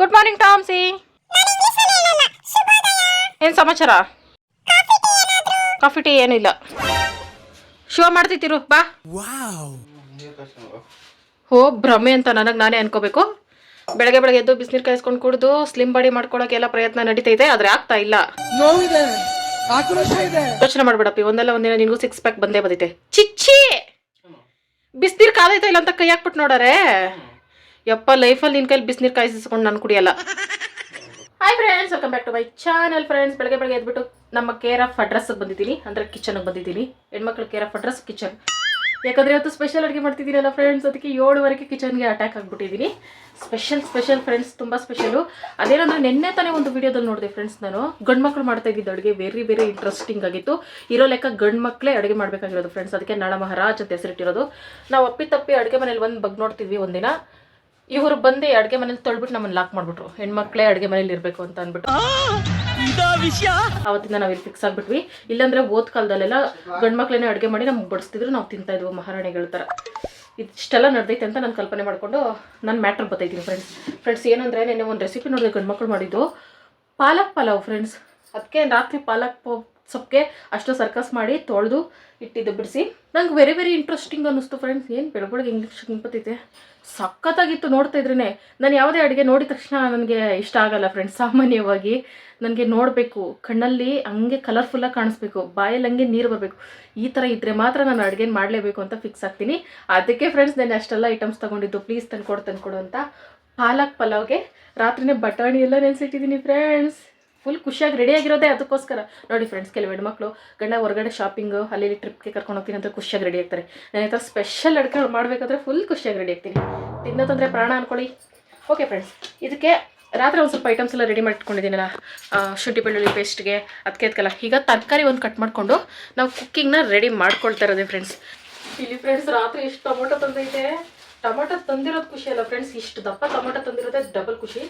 Good morning ಟಾಮ್ಸಿ. ಏನು ಸಮಾಚಾರ? Coffee tea ಏನಿಲ್ಲ. ಶೋ ಮಾಡ್ತಿತ್ತಿರು ಬಾ. ಹೋ ಭ್ರಮೆ ಅಂತ ನನಗೆ ನಾನೇ ಅನ್ಕೋಬೇಕು. ಬೆಳಗ್ಗೆ ಬೆಳಗ್ಗೆ ಎದ್ದು ಬಿಸಿನೀರು ಕಾಯಿಸ್ಕೊಂಡು ಕುಡಿದು ಸ್ಲಿಮ್ ಬಾಡಿ ಮಾಡ್ಕೊಳಕ್ಕೆ ಎಲ್ಲ ಪ್ರಯತ್ನ ನಡೀತೈತೆ, ಆದ್ರೆ ಆಗ್ತಾ ಇಲ್ಲ. ಯೋಚನೆ ಮಾಡ್ಬೇಡಪ್ಪಿ, ಒಂದಿನ ನಿನಗೂ 6 ಪ್ಯಾಕ್ ಬಂದೇ ಬಂದೈತೆ. ಚಿಚ್ಚಿ ಬಿಸಿನೀರು ಕಾದೈತೆ ಇಲ್ಲ ಅಂತ ಕೈ ಹಾಕ್ಬಿಟ್ಟು ನೋಡಾರೆ. ಯಪ್ಪ, ಲೈಫಲ್ಲಿ ನಿನ್ನ ಕೈಲಿ ಬಿಸಿನೀರು ಕಾಯಿಸ್ಕೊಂಡು ನಾನು ಕುಡಿಯಲ್ಲ. Hi friends, welcome back to my channel. Friends, ಬೆಳಗ್ಗೆ ಬೆಳಗ್ಗೆ ಎದ್ಬಿಟ್ಟು ನಮ್ಮ ಕೇರ್ ಆಫ್ ಅಡ್ರೆಸ್ಗೆ ಬಂದಿದ್ದೀನಿ, ಅಂದರೆ ಕಿಚನ್ಗೆ ಬಂದಿದ್ದೀನಿ. ಹೆಣ್ಮಕ್ಳು ಕೇರ್ ಆಫ್ ಅಡ್ರೆಸ್ ಕಿಚನ್. ಯಾಕಂದರೆ ಇವತ್ತು ಸ್ಪೆಷಲ್ ಅಡುಗೆ ಮಾಡ್ತಿದ್ದೀನಲ್ಲ ಫ್ರೆಂಡ್ಸ್, ಅದಕ್ಕೆ 7:15 ಕಿಚನ್ಗೆ ಅಟ್ಯಾಕ್ ಆಗಿಬಿಟ್ಟಿದ್ದೀನಿ. ಸ್ಪೆಷಲ್ ಫ್ರೆಂಡ್ಸ್, ತುಂಬ ಸ್ಪೆಷಲು. ಅದೇನಂದರೆ ನಿನ್ನೆ ತಾನೇ ಒಂದು ವಿಡಿಯೋದಲ್ಲಿ ನೋಡಿದೆ ಫ್ರೆಂಡ್ಸ್, ನಾನು ಗಂಡು ಮಕ್ಕಳು ಮಾಡ್ತಾ ಇದ್ದಿದ್ದು ಅಡುಗೆ ವೆರಿ ಇಂಟ್ರೆಸ್ಟಿಂಗ್ ಆಗಿತ್ತು. ಇರೋ ಲೆಕ್ಕ ಗಂಡು ಮಕ್ಕಳೇ ಅಡುಗೆ ಮಾಡಬೇಕಾಗಿರೋದು ಫ್ರೆಂಡ್ಸ್, ಅದಕ್ಕೆ ನಳ ಮಹಾರಾಜ್ ಅಂತ ಹೆಸರಿಟ್ಟಿರೋದು. ನಾವು ಅಪ್ಪಿ ಅಡುಗೆ ಮನೇಲಿ ಬಂದು ನೋಡ್ತಿದ್ವಿ ಒಂದಿನ. ಇವರು ಬಂದು ಅಡುಗೆ ಮನೇಲಿ ತೊಳ್ಬಿಟ್ಟು ನಮ್ಮನ್ನು ಲಾಕ್ ಮಾಡಿಬಿಟ್ರು. ಹೆಣ್ಮಕ್ಳೇ ಅಡುಗೆ ಮನೇಲಿ ಇರಬೇಕು ಅಂತ ಅಂದ್ಬಿಟ್ಟು ಅವತ್ತಿಂದ ನಾವು ಇಲ್ಲಿ ಫಿಕ್ಸ್ ಆಗ್ಬಿಟ್ವಿ. ಇಲ್ಲಾಂದ್ರೆ ಓದ್ ಕಾಲದಲ್ಲೆಲ್ಲ ಗಂಡು ಮಕ್ಳೇನೆ ಅಡುಗೆ ಮಾಡಿ ನಮ್ಗೆ ಬಡಿಸ್ತಿದ್ರು, ನಾವು ತಿಂತಾ ಇದ್ವು ಮಹಾರಾಣಿಗಳ ಥರ. ಇಷ್ಟೆಲ್ಲ ನಡೆದೈತೆ ಅಂತ ನಾನು ಕಲ್ಪನೆ ಮಾಡಿಕೊಂಡು ನಾನು ಮ್ಯಾಟ್ರ್ ಬತ್ತೈತೀನಿ ಫ್ರೆಂಡ್ಸ್. ಏನಂದರೆ ನೆನ್ನೆ ಒಂದು ರೆಸಿಪಿ ನೋಡಿದೆ ಗಂಡು ಮಕ್ಕಳು ಮಾಡಿದ್ದು, ಪಾಲಕ್ ಪಲಾವ್ ಫ್ರೆಂಡ್ಸ್. ಅದಕ್ಕೆ ರಾತ್ರಿ ಪಾಲಕ್ ಸೊಪ್ಪಿಗೆ ಅಷ್ಟು ಸರ್ಕಸ್ ಮಾಡಿ ತೊಳೆದು ಇಟ್ಟಿದ್ದು ಬಿಡಿಸಿ ನಂಗೆ ವೆರಿ ಇಂಟ್ರೆಸ್ಟಿಂಗ್ ಅನ್ನಿಸ್ತು ಫ್ರೆಂಡ್ಸ್. ಏನು ಬೆಳಗ್ಗೆ ಇಂಗ್ಲೀಷ್ ಬತ್ತೈತೆ, ಸಖತ್ತಾಗಿತ್ತು. ನೋಡ್ತಾ ಇದ್ರೇ ನಾನು ಯಾವುದೇ ಅಡುಗೆ ನೋಡಿದ ತಕ್ಷಣ ನನಗೆ ಇಷ್ಟ ಆಗಲ್ಲ ಫ್ರೆಂಡ್ಸ್. ಸಾಮಾನ್ಯವಾಗಿ ನನಗೆ ನೋಡಬೇಕು, ಕಣ್ಣಲ್ಲಿ ಹಂಗೆ ಕಲರ್ಫುಲ್ಲಾಗಿ ಕಾಣಿಸ್ಬೇಕು, ಬಾಯಲ್ಲಿ ಹಂಗೆ ನೀರು ಬರಬೇಕು, ಈ ಥರ ಇದ್ದರೆ ಮಾತ್ರ ನಾನು ಅಡುಗೆ ಮಾಡಲೇಬೇಕು ಅಂತ ಫಿಕ್ಸ್ ಆಗ್ತೀನಿ. ಅದಕ್ಕೆ ಫ್ರೆಂಡ್ಸ್ ನಾನು ಅಷ್ಟೆಲ್ಲ ಐಟಮ್ಸ್ ತೊಗೊಂಡಿದ್ದು, ಪ್ಲೀಸ್ ತಂದ್ಕೊಡು ಅಂತ. ಪಾಲಕ್ ಪಲಾವ್ಗೆ ರಾತ್ರಿನೇ ಬಟಾಣಿ ಎಲ್ಲ ನೆನೆಸಿಟ್ಟಿದ್ದೀನಿ ಫ್ರೆಂಡ್ಸ್. ಫುಲ್ ಖುಷಿಯಾಗಿ ರೆಡಿಯಾಗಿರೋದೇ ಅದಕ್ಕೋಸ್ಕರ. ನೋಡಿ ಫ್ರೆಂಡ್ಸ್, ಕೆಲವು ಹೆಣ್ಮಕ್ಳು ಗಂಡ ಹೊರಗಡೆ ಶಾಪಿಂಗ್ ಅಲ್ಲಿ ಟ್ರಿಪ್ಗೆ ಕರ್ಕೊಂಡು ಹೋಗ್ತೀನಿ ಅಂತ ಖುಷಿಯಾಗಿ ರೆಡಿ ಆಗ್ತಾರೆ. ನಾನು ಈ ಥರ ಸ್ಪೆಷಲ್ ಅಡುಗೆ ಮಾಡಬೇಕಾದ್ರೆ ಫುಲ್ ಖುಷಿಯಾಗಿ ರೆಡಿ ಆಗ್ತೀನಿ. ತಿನ್ನೋದಂದರೆ ಪ್ರಾಣ ಅಂದ್ಕೊಳ್ಳಿ. ಓಕೆ ಫ್ರೆಂಡ್ಸ್, ಇದಕ್ಕೆ ರಾತ್ರಿ ಒಂದು ಸ್ವಲ್ಪ ಐಟಮ್ಸ್ ಎಲ್ಲ ರೆಡಿ ಮಾಡಿಟ್ಕೊಂಡಿದ್ದೀನಲ್ಲ, ಶುಂಠಿ ಬೆಳ್ಳುಳ್ಳಿ ಪೇಸ್ಟ್ಗೆ ಅದಕ್ಕೆಲ್ಲ. ಈಗ ತರಕಾರಿ ಒಂದು ಕಟ್ ಮಾಡಿಕೊಂಡು ನಾವು ಕುಕ್ಕಿಂಗ್ನ ರೆಡಿ ಮಾಡ್ಕೊಳ್ತಾ ಇರೋದೇ ಫ್ರೆಂಡ್ಸ್. ಇಲ್ಲಿ ಫ್ರೆಂಡ್ಸ್ ರಾತ್ರಿ ಇಷ್ಟು ಟೊಮೊಟೊ ತಂದೈತೆ. ಟೊಮೊಟೊ ತಂದಿರೋದು ಖುಷಿ ಅಲ್ಲ ಫ್ರೆಂಡ್ಸ್, ಇಷ್ಟು ದಪ್ಪ ಟೊಮೊಟೊ ತಂದಿರೋದೇ ಡಬಲ್ ಖುಷಿ.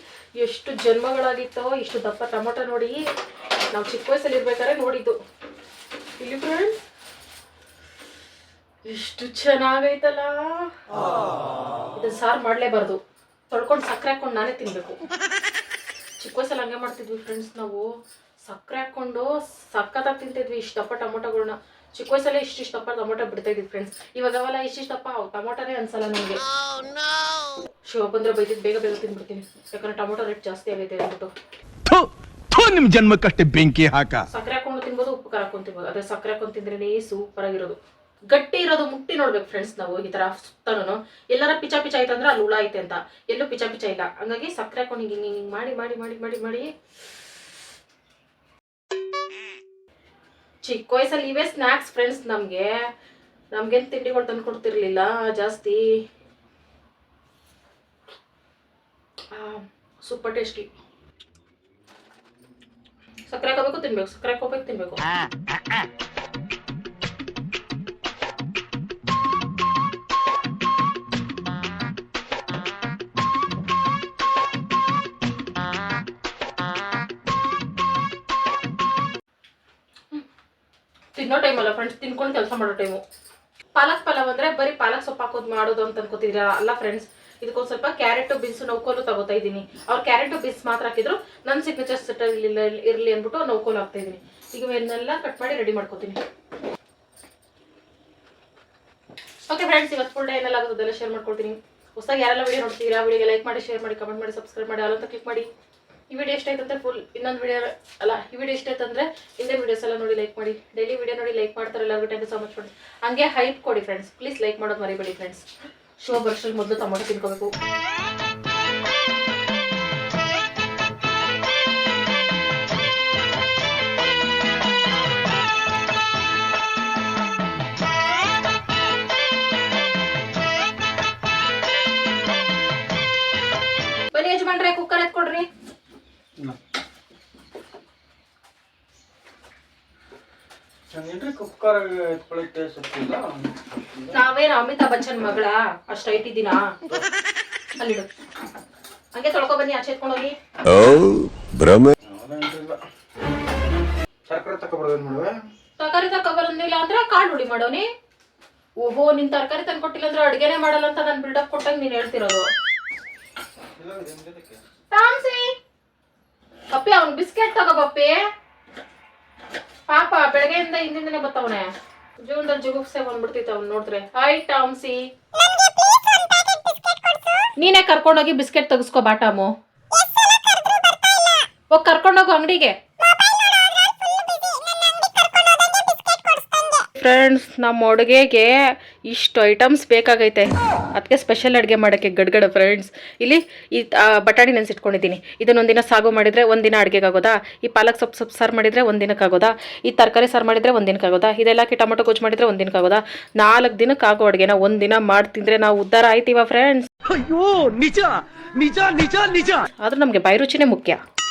ಎಷ್ಟು ಜನ್ಮಗಳಾಗಿತ್ತೋ ಇಷ್ಟು ದಪ್ಪ ಟೊಮೊಟೊ ನೋಡಿ. ನಾವು ಚಿಕ್ಕ ವಯಸ್ಸಲ್ಲಿ ಇರ್ಬೇಕಾದ್ರೆ ನೋಡಿದ್ದು. ಇಲ್ಲಿ ಫ್ರೆಂಡ್ಸ್ ಎಷ್ಟು ಚೆನ್ನಾಗೈತಲ್ಲ. ಇದನ್ನ ಸಾರು ಮಾಡಲೇಬಾರ್ದು, ತೊಳ್ಕೊಂಡು ಸಕ್ಕರೆ ಹಾಕೊಂಡು ನಾನೇ ತಿನ್ನಬೇಕು. ಚಿಕ್ಕ ವಯಸ್ಸಲ್ಲಿ ಹಂಗೆ ಮಾಡ್ತಿದ್ವಿ ಫ್ರೆಂಡ್ಸ್. ನಾವು ಸಕ್ಕರೆ ಹಾಕ್ಕೊಂಡು ಸಕ್ಕತ್ತಾಗಿ ತಿಂತಿದ್ವಿ ಇಷ್ಟು ದಪ್ಪ ಟೊಮೊಟೊಗಳನ್ನ. ಚಿಕ್ಕ ವಯಸ್ಸಲ್ಲೇ ಇಷ್ಟಿಷ್ಟು ದಪ್ಪ ಟೊಮೊಟೊ ಬಿಡ್ತಾ ಇದ್ವಿ ಫ್ರೆಂಡ್ಸ್. ಇವಾಗ ಅವೆಲ್ಲ ಇಷ್ಟಿಷ್ಟು ದಪ್ಪ ಟೊಮೊಟೊನೇ ಅನ್ಸಲ್ಲ ನನಗೆ. ಶಿವ ಬಂದ್ರೆ ಬೈದಿದ್ದು ಬೇಗ ತಿಂದ್ಬಿಡ್ತೀನಿ, ಯಾಕಂದ್ರೆ ಟೊಮೊಟೊ ರೇಟ್ ಜಾಸ್ತಿ ಆಗೈತೆ ಅಂದ್ಬಿಟ್ಟು. ನಿಮ್ ಜನ್ಮಕ್ಕಷ್ಟೇ ಬೆಂಕಿ ಹಾಕ. ಸಕ್ಕರೆ ಹಾಕೊಂಡು ತಿನ್ಬೋದು, ಉಪ್ಪು ಖಾರ ಹಾಕೊಂಡು ತಿನ್ಬೋದು. ಅದೇ ಸಕ್ಕರೆ ಹಾಕೊಂಡು ತಿಂದ್ರೇನೆ ಸೂಪರ್ ಆಗಿರೋದು. ಗಟ್ಟಿ ಇರೋದು ಮುಟ್ಟಿ ನೋಡ್ಬೇಕು ಫ್ರೆಂಡ್ಸ್. ನಾವು ಈ ತರ ಸುತ್ತಾನು ಎಲ್ಲಾರ ಪಿಚ ಆಯ್ತಂದ್ರೆ ಅಲ್ಲಿ ಹುಳ ಐತೆ ಅಂತ, ಎಲ್ಲೂ ಪಿಚ ಇಲ್ಲ. ಹಂಗಾಗಿ ಸಕ್ಕರೆ ಹಾಕೊಂಡು ಹಿಂಗೆ ಮಾಡಿ ಚಿಕ್ಕ ವಯಸ್ಸಲ್ಲಿ ಇವೇ ಸ್ನ್ಯಾಕ್ಸ್ ಫ್ರೆಂಡ್ಸ್. ನಮ್ಗೇನು ತಿಂಡಿಗಳು ತಂದು ಕೊಡ್ತಿರ್ಲಿಲ್ಲ ಜಾಸ್ತಿ. Super tasty. ಸಕ್ಕರೆ ಹಾಕೋಬೇಕು ತಿನ್ಬೇಕು, ಸಕ್ಕರೆ ಹಾಕೋಬೇಕು ತಿನ್ಬೇಕು. ತಿನ್ನೋ ಟೈಮ್ ಅಲ್ಲ ಫ್ರೆಂಡ್ಸ್, ತಿನ್ಕೊಂಡು ಕೆಲಸ ಮಾಡೋ ಟೈಮು. ಪಾಲಕ್ ಪಲಾವ್ ಅಂದರೆ ಬರೀ ಪಾಲಕ್ ಸೊಪ್ಪು ಹಾಕೋದು ಮಾಡೋದು ಅಂತ ಅನ್ಕೋತಿದ್ದೀರಾ? ಅಲ್ಲ ಫ್ರೆಂಡ್ಸ್, ಇದಕ್ಕೊಂದು ಸ್ವಲ್ಪ ಕ್ಯಾರೆಟು ಬೀನ್ಸು ನೌಕೋಲು ತಗೋತಾ ಇದ್ದೀನಿ. ಅವ್ರು ಕ್ಯಾರೆಟು ಬೀನ್ಸ್ ಮಾತ್ರ ಹಾಕಿದ್ರು, ನನ್ನ ಸಿಗ್ನೇಚರ್ ಸೆಟ್ ಇರಲಿ ಅಂದ್ಬಿಟ್ಟು ನೌಕೋಲು ಹಾಕ್ತಾ ಇದ್ದೀನಿ. ಈಗ ಇವನ್ನೆಲ್ಲ ಕಟ್ ಮಾಡಿ ರೆಡಿ ಮಾಡ್ಕೋತೀನಿ. ಓಕೆ ಫ್ರೆಂಡ್ಸ್, ಇವತ್ತು ಫುಲ್ ಡೇ ಏನೆಲ್ಲ ಆಗೋದೆಲ್ಲ ಶೇರ್ ಮಾಡ್ಕೊಳ್ತೀನಿ. ಹೊಸದಾಗಿ ಯಾರೆಲ್ಲ ವಿಡಿಯೋ ನೋಡ್ತೀರಾ, ವಿಡಿಯೋಗೆ ಲೈಕ್ ಮಾಡಿ, ಶೇರ್ ಮಾಡಿ, ಕಮೆಂಟ್ ಮಾಡಿ, ಸಬ್ಸ್ಕ್ರೈಬ್ ಮಾಡಿ, ಅಲ್ಲಂತ ಕ್ಲಿಕ್ ಮಾಡಿ. ಈ ವಿಡಿಯೋ ಇಷ್ಟ ಆಯ್ತಂದ್ರೆ ಈ ವಿಡಿಯೋ ಇಷ್ಟ ಆಯ್ತಂದ್ರೆ ಹಿಂದೆ ವಿಡಿಯೋಸ್ ಎಲ್ಲ ನೋಡಿ ಲೈಕ್ ಮಾಡಿ. ಡೈಲಿ ವಿಡಿಯೋ ನೋಡಿ ಲೈಕ್ ಮಾಡ್ತಾರೆ ಎಲ್ಲರಿಗೂ. Thank you so much friends. ಹಂಗೆ ಹೈಪ್ ಕೊಡಿ ಫ್ರೆಂಡ್ಸ್, ಪ್ಲೀಸ್ ಲೈಕ್ ಮಾಡೋದು ಮರಿಬೇಡಿ ಫ್ರೆಂಡ್ಸ್. ಶೋ ಬರ್ಷಲ್ಲಿ ಮೊದಲು ಟೊಮೊಟೊ ತಿನ್ಕೋಬೇಕು. ಬನ್ನಿ ಯಜಮಾನ್ರೆ, ಕುಕ್ಕರ್ ಎತ್ಕೊಡ್ರಿ. ನಾವೇನು ಅಮಿತಾಬ್ ಬಚ್ಚನ್ ಮಗಳ ಅಷ್ಟು ಇಟ್ಟಿದ್ದೀನ? ಅಲ್ಲಿಡು, ಹಂಗೆ ತೊಳ್ಕೊ ಬನ್ನಿ, ಆಚೆ ಎತ್ಕೊಂಡೋಗಿ. ತರಕಾರಿ ತಗೊಬರಂದಿಲ್ಲ ಅಂದ್ರೆ ಕಾಳು ಹುಡಿ ಮಾಡೋನಿ. ಓಹೋ, ನಿನ್ ತರಕಾರಿ ತಂದ್ಕೊಟ್ಟಿಲ್ಲ ಅಂದ್ರೆ ಅಡ್ಗೆನೆ ಮಾಡಲ್ಲ ಅಂತ ನಾನು ಬಿಲ್ಡಪ್ ಕೊಟ್ಟಂಗೆ ನೀನ್ ಹೇಳ್ತಿರೋದು. ತಾಮ್ಸಿ ಬಿಸ್ಕೆಟ್ ತಗೋಬಪ್ಪಿ. ಪಾಪ ಬೆಳಗ್ಗೆಯಿಂದ ಹಿಂದಿಂದನೇ ಬರ್ತಾವನೆ. ಜೀವನದಲ್ಲಿ ಜುಗುಪ್ಸೆ ಬಂದ್ಬಿಡ್ತಿತ್ತು ಅವ್ನು ನೋಡಿದ್ರೆ. ಹಾಯ್ ಟಾಮ್ಸಿ, ನೀನೇ ಕರ್ಕೊಂಡೋಗಿ ಬಿಸ್ಕೆಟ್ ತೆಗಿಸ್ಕೋ ಬಾಟಾಮು. ಹೋಗಿ ಕರ್ಕೊಂಡೋಗು ಅಂಗಡಿಗೆ. ಫ್ರೆಂಡ್ಸ್, ನಮ್ಮ ಅಡುಗೆಗೆ ಇಷ್ಟು ಐಟಮ್ಸ್ ಬೇಕಾಗೈತೆ. ಅದಕ್ಕೆ ಸ್ಪೆಷಲ್ ಅಡುಗೆ ಮಾಡೋಕ್ಕೆ ಗಡ್ಗಡ ಫ್ರೆಂಡ್ಸ್. ಇಲ್ಲಿ ಈ ಬಟಾಣಿ ನೆನೆಸಿಟ್ಕೊಂಡಿದ್ದೀನಿ. ಇದನ್ನೊಂದಿನ ಸಾಗು ಮಾಡಿದರೆ ಒಂದಿನ ಅಡುಗೆಗೆ ಆಗೋದಾ? ಈ ಪಾಲಕ್ ಸೊಪ್ಪು ಸಾರು ಮಾಡಿದರೆ ಒಂದಿನಕ್ಕೆ ಆಗೋದಾ? ಈ ತರಕಾರಿ ಸಾರು ಮಾಡಿದರೆ ಒಂದಿನಕ್ಕೆ ಆಗೋದಾ? ಇದೆಲ್ಲ ಟೊಮೊಟೊ ಗೊಜ್ಜು ಮಾಡಿದರೆ ಒಂದಿನಕ್ಕೆ ಆಗೋದಾ? 4 ದಿನಕ್ಕೆ ಆಗೋ ಅಡುಗೆನ ಒಂದಿನ ಮಾಡ್ತಿದ್ರೆ ನಾವು ಉದ್ಧಾರ ಆಯ್ತೀವ ಫ್ರೆಂಡ್ಸ್. ಅಯ್ಯೋ ನಿಜ ನಿಜ ನಿಜ ನಿಜ. ಆದ್ರೆ ನಮಗೆ ಬಾಯಿ ರುಚಿನೇ ಮುಖ್ಯ.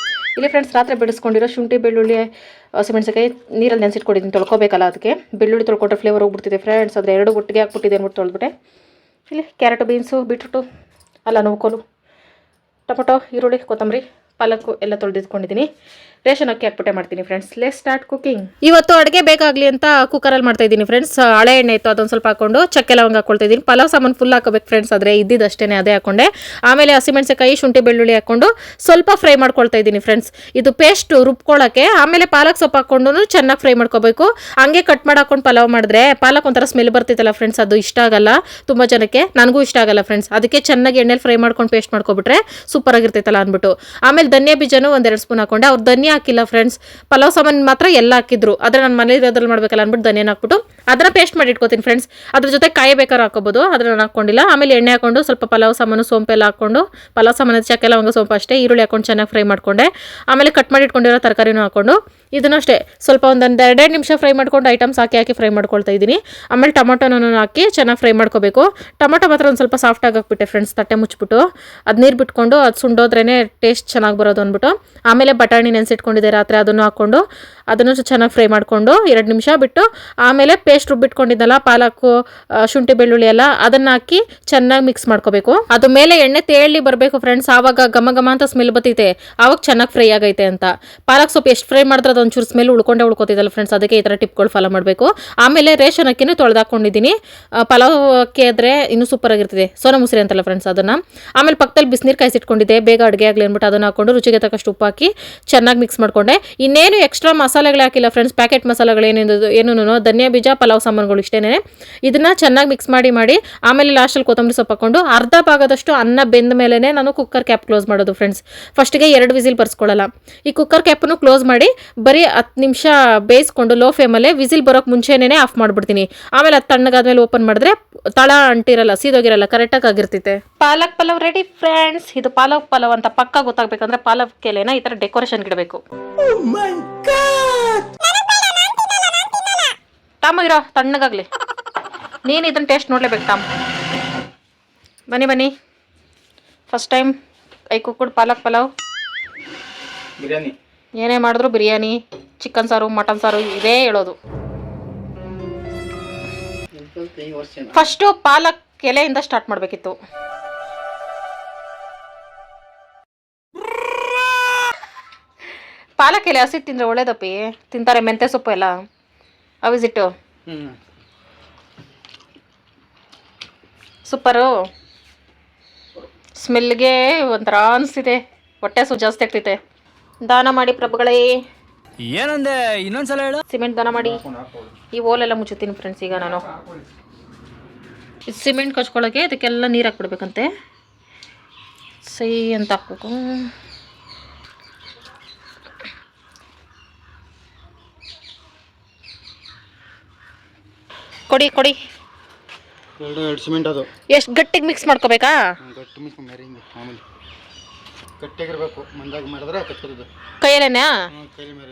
ಇಲ್ಲಿ ಫ್ರೆಂಡ್ಸ್, ರಾತ್ರಿ ಬಿಡಿಸ್ಕೊಂಡಿರೋ ಶುಂಠಿ, ಬೆಳ್ಳುಳ್ಳಿ, ಹಸಿಮೆಣಸಿನಕಾಯಿ ನೀರಲ್ಲಿ ನೆನೆಸಿಟ್ಕೊಂಡಿದ್ದೀನಿ. ತೊಳ್ಕೊಬೇಕಲ್ಲ, ಅದಕ್ಕೆ ಬೆಳ್ಳುಳ್ಳಿ ತೊಳ್ಕೊಂಡ್ರೆ ಫ್ಲೇವರ್ ಹೋಗ್ಬಿಡ್ತಿದೆ ಫ್ರೆಂಡ್ಸ್. ಆದರೆ 2 ಒಟ್ಟಿಗೆ ಹಾಕ್ಬಿಟ್ಟಿದೆ ಅಂದ್ಬಿಟ್ಟು ತೊಳೆದ್ಬಿಟ್ಟೆ. ಇಲ್ಲಿ ಕ್ಯಾರೆಟು, ಬೀನ್ಸು, ಬೀಟ್ರೂಟು, ಅಲ್ಲ ನೋಡ್ಕೋಲು, ಟೊಮೊಟೊ, ಈರುಳ್ಳಿ, ಕೊತ್ತಂಬರಿ, ಪಾಲಕ್ಕು ಎಲ್ಲ ತೊಳೆದಿಟ್ಕೊಂಡಿದ್ದೀನಿ. ರೇಷನ್ ಅಕ್ಕಿ ಹಾಕ್ಬಿಟ್ಟೆ ಮಾಡ್ತೀನಿ ಫ್ರೆಂಡ್ಸ್. Let's start cooking. ಇವತ್ತು ಅಡುಗೆ ಬೇಕಾಗಲಿ ಅಂತ ಕುಕ್ಕರಲ್ಲಿ ಮಾಡ್ತಾ ಇದ್ದೀನಿ ಫ್ರೆಂಡ್ಸ್. ಹಳೆ ಎಣ್ಣೆ ಇತ್ತು, ಅದೊಂದು ಸ್ವಲ್ಪ ಹಾಕೊಂಡು ಚಕ್ಕೆ ಲವಂಗ ಹಾಕೊಳ್ತಾ ಇದ್ದೀನಿ. ಪಲಾವ್ ಸಾಮಾನು ಫುಲ್ ಹಾಕೋಬೇಕು ಫ್ರೆಂಡ್ಸ್. ಆದರೆ ಇದ್ದಿದ್ದಷ್ಟೇ ಅದೇ ಹಾಕೊಂಡೆ. ಆಮೇಲೆ ಹಸಿಮೆಣಸಿನಕಾಯಿ, ಶುಂಠಿ, ಬೆಳ್ಳುಳ್ಳಿ ಹಾಕೊಂಡು ಸ್ವಲ್ಪ ಫ್ರೈ ಮಾಡ್ಕೊಳ್ತಾ ಇದ್ದೀನಿ ಫ್ರೆಂಡ್ಸ್. ಇದು ಪೇಸ್ಟ್ ರುಬ್ಕೊಳ್ಳೋಕ್ಕೆ. ಆಮೇಲೆ ಪಾಲಕ್ ಸೊಪ್ಪು ಹಾಕೊಂಡು ಚೆನ್ನಾಗಿ ಫ್ರೈ ಮಾಡ್ಕೋಬೇಕು. ಹಂಗೆ ಕಟ್ ಮಾಡಿ ಹಾಕೊಂಡು ಪಲಾವ್ ಮಾಡಿದ್ರೆ ಪಾಲಕ್ ಒಂಥರ ಸ್ಮೆಲ್ ಬರ್ತಿತ್ತಲ್ಲ ಫ್ರೆಂಡ್ಸ್, ಅದು ಇಷ್ಟ ಆಗಲ್ಲ ತುಂಬ ಜನಕ್ಕೆ. ನನಗೂ ಇಷ್ಟ ಆಗಲ್ಲ ಫ್ರೆಂಡ್ಸ್. ಅದಕ್ಕೆ ಚೆನ್ನಾಗಿ ಎಣ್ಣೆಲಿ ಫ್ರೈ ಮಾಡ್ಕೊಂಡು ಪೇಸ್ಟ್ ಮಾಡ್ಕೊಬಿಟ್ರೆ ಸೂಪರ್ ಆಗಿರ್ತೈತಲ್ಲ ಅಂದ್ಬಿಟ್ಟು. ಆಮೇಲೆ ಧನಿಯಾ ಬೀಜನೂ 1-2 ಸ್ಪೂನ್ ಹಾಕೊಂಡೆ. ಅವ್ರು ಧನಿಯಾ ಹಾಕಿಲ್ಲ ಫ್ರೆಂಡ್ಸ್, ಪಲಾವ್ ಸಾಮಾನು ಮಾತ್ರ ಎಲ್ಲ ಹಾಕಿದ್ರು. ಆದರೆ ನಾನು ಮನೇಲಿ ಮಾಡಬೇಕಲ್ಲ ಅಂದ್ಬಿಟ್ಟು ಧನಿಯಾ ಹಾಕ್ಬಿಟ್ಟು ಅದನ್ನ ಪೇಸ್ಟ್ ಮಾಡಿ ಇಟ್ಕೋತೀನಿ ಫ್ರೆಂಡ್ಸ್. ಅದ್ರ ಜೊತೆ ಕಾಯಿ ಬೇಕಾದ್ರೆ ಹಾಕೋಬೋದು, ಆದರೆ ನಾನು ಹಾಕ್ಕೊಂಡಿಲ್ಲ. ಆಮೇಲೆ ಎಣ್ಣೆ ಹಾಕೊಂಡು ಸ್ವಲ್ಪ ಪಲಾವ್ ಸಾಮಾನು, ಸೋಂಪೆಲ್ಲ ಹಾಕೊಂಡು, ಪಲಾವ್ ಸಾಮಾನು ಚಕ್ಕೆ ಲವಂಗ ಸೋಂಪು ಅಷ್ಟೇ, ಈರುಳ್ಳಿ ಹಾಕೊಂಡು ಚೆನ್ನಾಗಿ ಫ್ರೈ ಮಾಡ್ಕೊಂಡೆ. ಆಮೇಲೆ ಕಟ್ ಮಾಡಿ ಇಟ್ಕೊಂಡಿರೋ ತರಕಾರಿನೂ ಹಾಕೊಂಡು ಇದನ್ನು ಅಷ್ಟೇ ಸ್ವಲ್ಪ 1-2 ನಿಮಿಷ ಫ್ರೈ ಮಾಡ್ಕೊಂಡು ಐಟಮ್ಸ್ ಹಾಕಿ ಫ್ರೈ ಮಾಡ್ಕೊಳ್ತಾ ಇದ್ದೀನಿ. ಆಮೇಲೆ ಟೊಮೊಟೊನೂ ಹಾಕಿ ಚೆನ್ನಾಗಿ ಫ್ರೈ ಮಾಡ್ಕೋಬೇಕು. ಟೊಮೊಟೊ ಮಾತ್ರ ಒಂದು ಸ್ವಲ್ಪ ಸಾಫ್ಟಾಗಿ ಹಾಕ್ಬಿಟ್ಟೆ ಫ್ರೆಂಡ್ಸ್, ತಟ್ಟೆ ಮುಚ್ಚಿಬಿಟ್ಟು. ಅದು ನೀರು ಬಿಟ್ಕೊಂಡು ಅದು ಸುಂಡೋದ್ರೇ ಟೇಸ್ಟ್ ಚೆನ್ನಾಗಿ ಬರೋದು ಅಂದ್ಬಿಟ್ಟು. ಆಮೇಲೆ ಬಟಾಣಿ ನೆನೆಸಿಟ್ಕೊಂಡಿದ್ದೆ ರಾತ್ರಿ, ಅದನ್ನು ಹಾಕ್ಕೊಂಡು ಅದನ್ನು ಚೆನ್ನಾಗಿ ಫ್ರೈ ಮಾಡಿಕೊಂಡು 2 ನಿಮಿಷ ಬಿಟ್ಟು ಆಮೇಲೆ ಪೇಸ್ಟ್ ರುಬ್ಬಿಟ್ಕೊಂಡಿದ್ದಲ್ಲ ಪಾಲಕ್ಕು, ಶುಂಠಿ, ಬೆಳ್ಳುಳ್ಳಿ ಎಲ್ಲ ಅದನ್ನು ಹಾಕಿ ಚೆನ್ನಾಗಿ ಮಿಕ್ಸ್ ಮಾಡ್ಕೋಬೇಕು. ಅದು ಮೇಲೆ ಎಣ್ಣೆ ತೇಳಿ ಬರಬೇಕು ಫ್ರೆಂಡ್ಸ್, ಆವಾಗ ಘಮ ಘಮ ಅಂತ ಸ್ಮೆಲ್ ಬರ್ತೈತೆ, ಆವಾಗ ಚೆನ್ನಾಗಿ ಫ್ರೈ ಆಗೈತೆ ಅಂತ. ಪಾಲಕ್ ಸೊಪ್ಪು ಎಷ್ಟು ಫ್ರೈ ಮಾಡಿದ್ರೆ ಅದೊಂಚೂರು ಸ್ಮೆಲ್ ಉಳ್ಕೋತಿದ್ದಲ್ಲ ಫ್ರೆಂಡ್ಸ್, ಅದಕ್ಕೆ ಈ ಥರ ಟಿಪ್ಗಳು ಫಾಲೋ ಮಾಡಬೇಕು. ಆಮೇಲೆ ರೇಷನ್ ಅಕ್ಕಿನೂ ತೊಳೆದಾಕೊಂಡಿದ್ದೀನಿ. ಪಲಾವ್ ಅಕ್ಕಿ ಆದರೆ ಇನ್ನೂ ಸೂಪರ್ ಆಗಿರ್ತದೆ, ಸೋನಾ ಮುಸ್ರಿ ಅಂತಲ್ಲ ಫ್ರೆಂಡ್ಸ್ ಅದನ್ನು. ಆಮೇಲೆ ಪಕ್ಕದಲ್ಲಿ ಬಿಸಿನೀರು ಕಾಯಿಸಿಟ್ಕೊಂಡಿದ್ದೆ, ಬೇಗ ಅಡುಗೆ ಆಗಲಿ ಅಂದ್ಬಿಟ್ಟು ಅದನ್ನು ಹಾಕೊಂಡು ರುಚಿಗೆ ತಕ್ಕಷ್ಟು ಉಪ್ಪು ಹಾಕಿ ಚೆನ್ನಾಗಿ ಮಿಕ್ಸ್ ಮಾಡ್ಕೊಂಡೆ. ಇನ್ನೇನು ಎಕ್ಸ್ಟ್ರಾ ಮಸಾಲೆಗಳು ಹಾಕಿಲ್ಲ ಫ್ರೆಂಡ್ಸ್, ಪ್ಯಾಕೆಟ್ ಮಸಾಲೆಗಳು ಏನೇನು ಧನಿಯಾ ಬೀಜ, ಪಲಾವ್ ಸಾಮಾನುಗಳು ಇಷ್ಟೇನೆ. ಇದನ್ನು ಚೆನ್ನಾಗಿ ಮಿಕ್ಸ್ ಮಾಡಿ ಆಮೇಲೆ ಲಾಸ್ಟಲ್ಲಿ ಕೊತ್ತಂಬರಿ ಸೊಪ್ಪು ಹಾಕೊಂಡು ಅರ್ಧ ಭಾಗದಷ್ಟು ಅನ್ನ ಬೆಂದ ಮೇಲೆ ನಾನು ಕುಕ್ಕರ್ ಕ್ಯಾಪ್ ಕ್ಲೋಸ್ ಮಾಡೋದು ಫ್ರೆಂಡ್ಸ್. ಫಸ್ಟಿಗೆ 2 ವಿಸಿಲ್ ಬರ್ಸ್ಕೊಳ್ಳಲ್ಲ. ಈ ಕುಕ್ಕರ್ ಕ್ಯಾಪನ್ನು ಕ್ಲೋಸ್ ಮಾಡಿ ಬರೀ 10 ನಿಮಿಷ ಬೇಯಿಸ್ಕೊಂಡು ಲೋ ಫ್ಲೇಮಲ್ಲೇ ವಿಸಿಲ್ ಬರೋಕ್ಕೆ ಮುಂಚೆನೇ ಆಫ್ ಮಾಡಿಬಿಡ್ತೀನಿ. ಆಮೇಲೆ ಅದು ತಣ್ಣಗಾದ್ಮೇಲೆ ಓಪನ್ ಮಾಡಿದ್ರೆ ತಳ ಅಂಟಿರಲ್ಲ, ಸೀದೋಗಿರಲ್ಲ, ಕರೆಕ್ಟಾಗಿ ಆಗಿರ್ತೈತೆ. ಪಾಲಕ್ ಪಲಾವ್ ರೆಡಿ ಫ್ರೆಂಡ್ಸ್. ಇದು ಪಾಲಕ್ ಪಲಾವ್ ಅಂತ ಪಕ್ಕ ಗೊತ್ತಾಗಬೇಕಂದ್ರೆ ಪಾಲಕ್ ಎಲೆನ ಈ ಥರ ಡೆಕೋರೇಷನ್ ಇಡಬೇಕು. ಟಾಮ ಇರೋ ತಣ್ಣಗಾಗ್ಲಿ, ನೀನು ಇದನ್ನು ಟೇಸ್ಟ್ ನೋಡ್ಲೇಬೇಕು ಟಾಮ್. ಬನ್ನಿ ಫಸ್ಟ್ ಟೈಮ್ ಐ ಕುಕ್ಕಡ್ ಪಾಲಕ್ ಪಲಾವ್. ಬಿರಿಯಾನಿ ಏನೇ ಮಾಡಿದ್ರು ಬಿರಿಯಾನಿ, ಚಿಕನ್ ಸಾರು, ಮಟನ್ ಸಾರು ಇದೇ ಹೇಳೋದು. ಫಸ್ಟು ಪಾಲಕ್ ಎಲೆಯಿಂದ ಸ್ಟಾರ್ಟ್ ಮಾಡಬೇಕಿತ್ತು. ಪಾಲಕ್ ಎಲೆ ಹಸಿ ತಿಂದರೆ ಒಳ್ಳೇದಪ್ಪಿ, ತಿಂತಾರೆ ಮೆಂತ್ಯ ಸೊಪ್ಪು ಎಲ್ಲ. ಅವಿಸಿಟ್ಟು ಸೂಪರು. ಸ್ಮೆಲ್ಗೆ ಒಂಥರ ಅನಿಸ್ತಿದೆ, ಹೊಟ್ಟೆ ಜಾಸ್ತಿ ಆಗ್ತೈತೆ. ದಾನ ಮಾಡಿ ಪ್ರಭುಗಳೇ. ಏನಂದೆ ಇನ್ನೊಂದ್ಸಲ ಹೇಳು. ಸಿಮೆಂಟ್ ದಾನ ಮಾಡಿ. ಈ ಓಲೆಲ್ಲ ಮುಚ್ಚುತ್ತೀನಿ ಫ್ರೆಂಡ್ಸ್. ಈಗ ನಾನು ಇದು ಸಿಮೆಂಟ್ ಕಚ್ಕೊಳ್ಳೋಕ್ಕೆ ಅದಕ್ಕೆಲ್ಲ ನೀರು ಹಾಕ್ಬಿಡ್ಬೇಕಂತೆ. ಸೈ ಅಂತ ಹಾಕ್ಬೇಕು. ಕೊಡಿ ಎರಡು ಸಿಮೆಂಟ್ ಅದು ಎಷ್ಟು ಗಟ್ಟಿಗೆ ಮಿಕ್ಸ್ ಮಾಡ್ಕೋಬೇಕಾ? ಗಟ್ಟಿ ಮಿಕ್ಸ್ ಮೆರಿಂಗ್ ಮಾಮೂಲಿ ಗಟ್ಟಿಗಿರ್ಬೇಕು. ಮಂದಾಗಿ ಮಾಡಿದ್ರೆ ಕಚ್ಕೋದು. ಕೈಯಲ್ಲೇನಾ?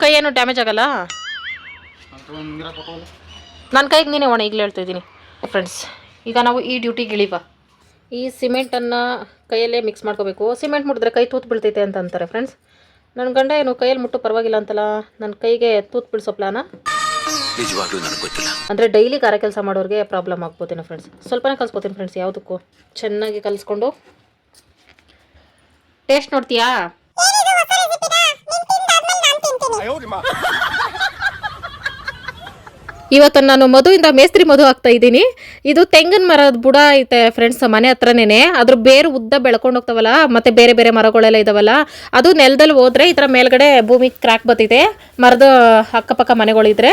ಕೈಯೇನು ಡ್ಯಾಮೇಜ್ ಆಗಲ್ಲ? ನನ್ನ ಕೈಗೆ ನೀನೇ ಒಣ ಈಗಲೇ ಹೇಳ್ತಾ ಇದ್ದೀನಿ ಫ್ರೆಂಡ್ಸ್. ಈಗ ನಾವು ಈ ಡ್ಯೂಟಿಗೆ ಇಳಿವ. ಈ ಸಿಮೆಂಟನ್ನು ಕೈಯಲ್ಲೇ ಮಿಕ್ಸ್ ಮಾಡ್ಕೋಬೇಕು. ಸಿಮೆಂಟ್ ಮುಟ್ಟಿದ್ರೆ ಕೈ ತೂತು ಬೀಳ್ತೈತೆ ಅಂತ ಅಂತಾರೆ ಫ್ರೆಂಡ್ಸ್. ನನ್ನ ಗಂಡ ಏನು ಕೈಯಲ್ಲಿ ಮುಟ್ಟು ಪರವಾಗಿಲ್ಲ ಅಂತಲ್ಲ, ನನ್ನ ಕೈಗೆ ತೂತು ಬೀಳ್ಸೋ ಪ್ಲಾನ. ಅಂದರೆ ಡೈಲಿ ಗಾರೆ ಕೆಲಸ ಮಾಡೋರಿಗೆ ಪ್ರಾಬ್ಲಮ್ ಆಗ್ಬೋದೇನೋ ಫ್ರೆಂಡ್ಸ್. ಸ್ವಲ್ಪನೇ ಕಲಿಸ್ಕೋತೀನಿ ಫ್ರೆಂಡ್ಸ್. ಯಾವುದಕ್ಕೂ ಚೆನ್ನಾಗಿ ಕಲಿಸ್ಕೊಂಡು ಟೇಸ್ಟ್ ನೋಡ್ತೀಯಾ? ಇವತ್ತು ನಾನು ಮಧುವಿಂದ ಮೇಸ್ತ್ರಿ ಮಧು ಆಗ್ತಾ ಇದ್ದೀನಿ. ಇದು ತೆಂಗಿನ ಮರದ ಬುಡ ಐತೆ ಫ್ರೆಂಡ್ಸ್, ಮನೆ ಹತ್ರನೇ. ಅದ್ರ ಬೇರು ಉದ್ದ ಬೆಳ್ಕೊಂಡು ಹೋಗ್ತಾವಲ್ಲ, ಮತ್ತೆ ಬೇರೆ ಬೇರೆ ಮರಗಳೆಲ್ಲ ಇದಾವಲ್ಲ, ಅದು ನೆಲದಲ್ಲಿ ಹೋದ್ರೆ ಈ ಥರ ಮೇಲ್ಗಡೆ ಭೂಮಿ ಕ್ರ್ಯಾಕ್ ಬತ್ತಿದೆ, ಮರದ ಅಕ್ಕಪಕ್ಕ ಮನೆಗಳಿದ್ರೆ.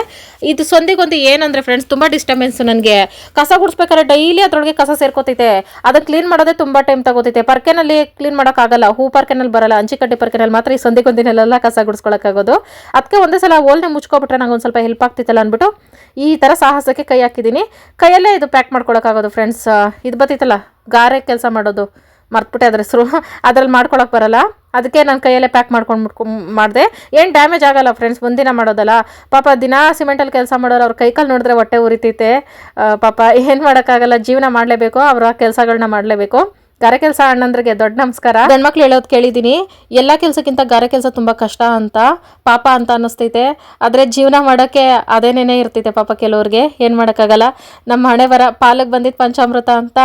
ಇದು ಸೊಂದಿಗೊಂದು ಏನಂದ್ರೆ ಫ್ರೆಂಡ್ಸ್, ತುಂಬ ಡಿಸ್ಟರ್ಬೆನ್ಸ್ ನನಗೆ. ಕಸ ಗುಡಿಸ್ಬೇಕಾದ್ರೆ ಡೈಲಿ ಅದ್ರೊಳಗೆ ಕಸ ಸೇರ್ಕೋತೈತೆ. ಅದನ್ನ ಕ್ಲೀನ್ ಮಾಡೋದೇ ತುಂಬ ಟೈಮ್ ತಗೋತೈತೆ. ಪರ್ಕೆನಲ್ಲಿ ಕ್ಲೀನ್ ಮಾಡೋಕ್ಕಾಗಲ್ಲ, ಹೂ ಪರ್ಕೆನಲ್ಲಿ ಬರಲ್ಲ, ಅಂಚಿಕಟ್ಟಿ ಪರ್ಕೆನಲ್ಲಿ ಮಾತ್ರ ಈ ಸೊಂದಿಗೊಂದಿನೆಲ್ಲ ಕಸ ಗುಡಿಸ್ಕೊಳಕ್ಕಾಗೋದು. ಅದಕ್ಕೆ ಒಂದೇ ಸಲ ಓಲ್ನೆ ಮುಚ್ಕೊಬಿಟ್ರೆ ನಂಗೆ ಒಂದು ಸ್ವಲ್ಪ ಹೆಲ್ಪ್ ಆಗ್ತಿತ್ತಲ್ಲ ಅಂದ್ಬಿಟ್ಟು ಈ ಥರ ಸಾಹಸಕ್ಕೆ ಕೈ ಹಾಕಿದ್ದೀನಿ. ಕೈಯಲ್ಲೇ ಇದು ಪ್ಯಾಕ್ ಮಾಡ್ಕೊಳಕ್ಕಾಗೋದು ಫ್ರೆಂಡ್ಸ್. ಇದು ಬತ್ತಿತ್ತಲ್ಲ ಗಾರೆ ಕೆಲಸ ಮಾಡೋದು, ಮರ್ತ್ಬಿಟ್ಟೆ ಅದ್ರ ಹೆಸರು, ಅದ್ರಲ್ಲಿ ಮಾಡ್ಕೊಳಕ್ಕೆ ಬರಲ್ಲ. ಅದಕ್ಕೆ ನಾನು ಕೈಯಲ್ಲೇ ಪ್ಯಾಕ್ ಮಾಡಿದೆ. ಏನು ಡ್ಯಾಮೇಜ್ ಆಗಲ್ಲ ಫ್ರೆಂಡ್ಸ್, ಒಂದಿನ ಮಾಡೋದಲ್ಲ. ಪಾಪ ದಿನ ಸಿಮೆಂಟಲ್ಲಿ ಕೆಲಸ ಮಾಡೋರು ಅವ್ರ ಕೈಕಾಲು ನೋಡಿದ್ರೆ ಹೊಟ್ಟೆ ಉರಿತೈತೆ. ಪಾಪ ಏನು ಮಾಡೋಕ್ಕಾಗಲ್ಲ, ಜೀವನ ಮಾಡಲೇಬೇಕು, ಅವರ ಕೆಲಸಗಳನ್ನ ಮಾಡಲೇಬೇಕು. ಗಾರೆ ಕೆಲಸ ಅಣ್ಣಂದ್ರಿಗೆ ದೊಡ್ಡ ನಮಸ್ಕಾರ. ಗಂಡ್ಮಕ್ಳು ಹೇಳೋದು ಕೇಳಿದ್ದೀನಿ, ಎಲ್ಲ ಕೆಲಸಕ್ಕಿಂತ ಗಾರೆ ಕೆಲಸ ತುಂಬ ಕಷ್ಟ ಅಂತ, ಪಾಪ ಅಂತ ಅನ್ನಿಸ್ತೈತೆ. ಆದರೆ ಜೀವನ ಮಾಡೋಕ್ಕೆ ಅದೇನೇನೇ ಇರ್ತೈತೆ ಪಾಪ ಕೆಲವ್ರಿಗೆ, ಏನು ಮಾಡೋಕ್ಕಾಗಲ್ಲ. ನಮ್ಮ ಹಣೆ ಬರ ಪಾಲಕ್ಕೆ ಬಂದಿದ್ದು ಪಂಚಾಮೃತ ಅಂತ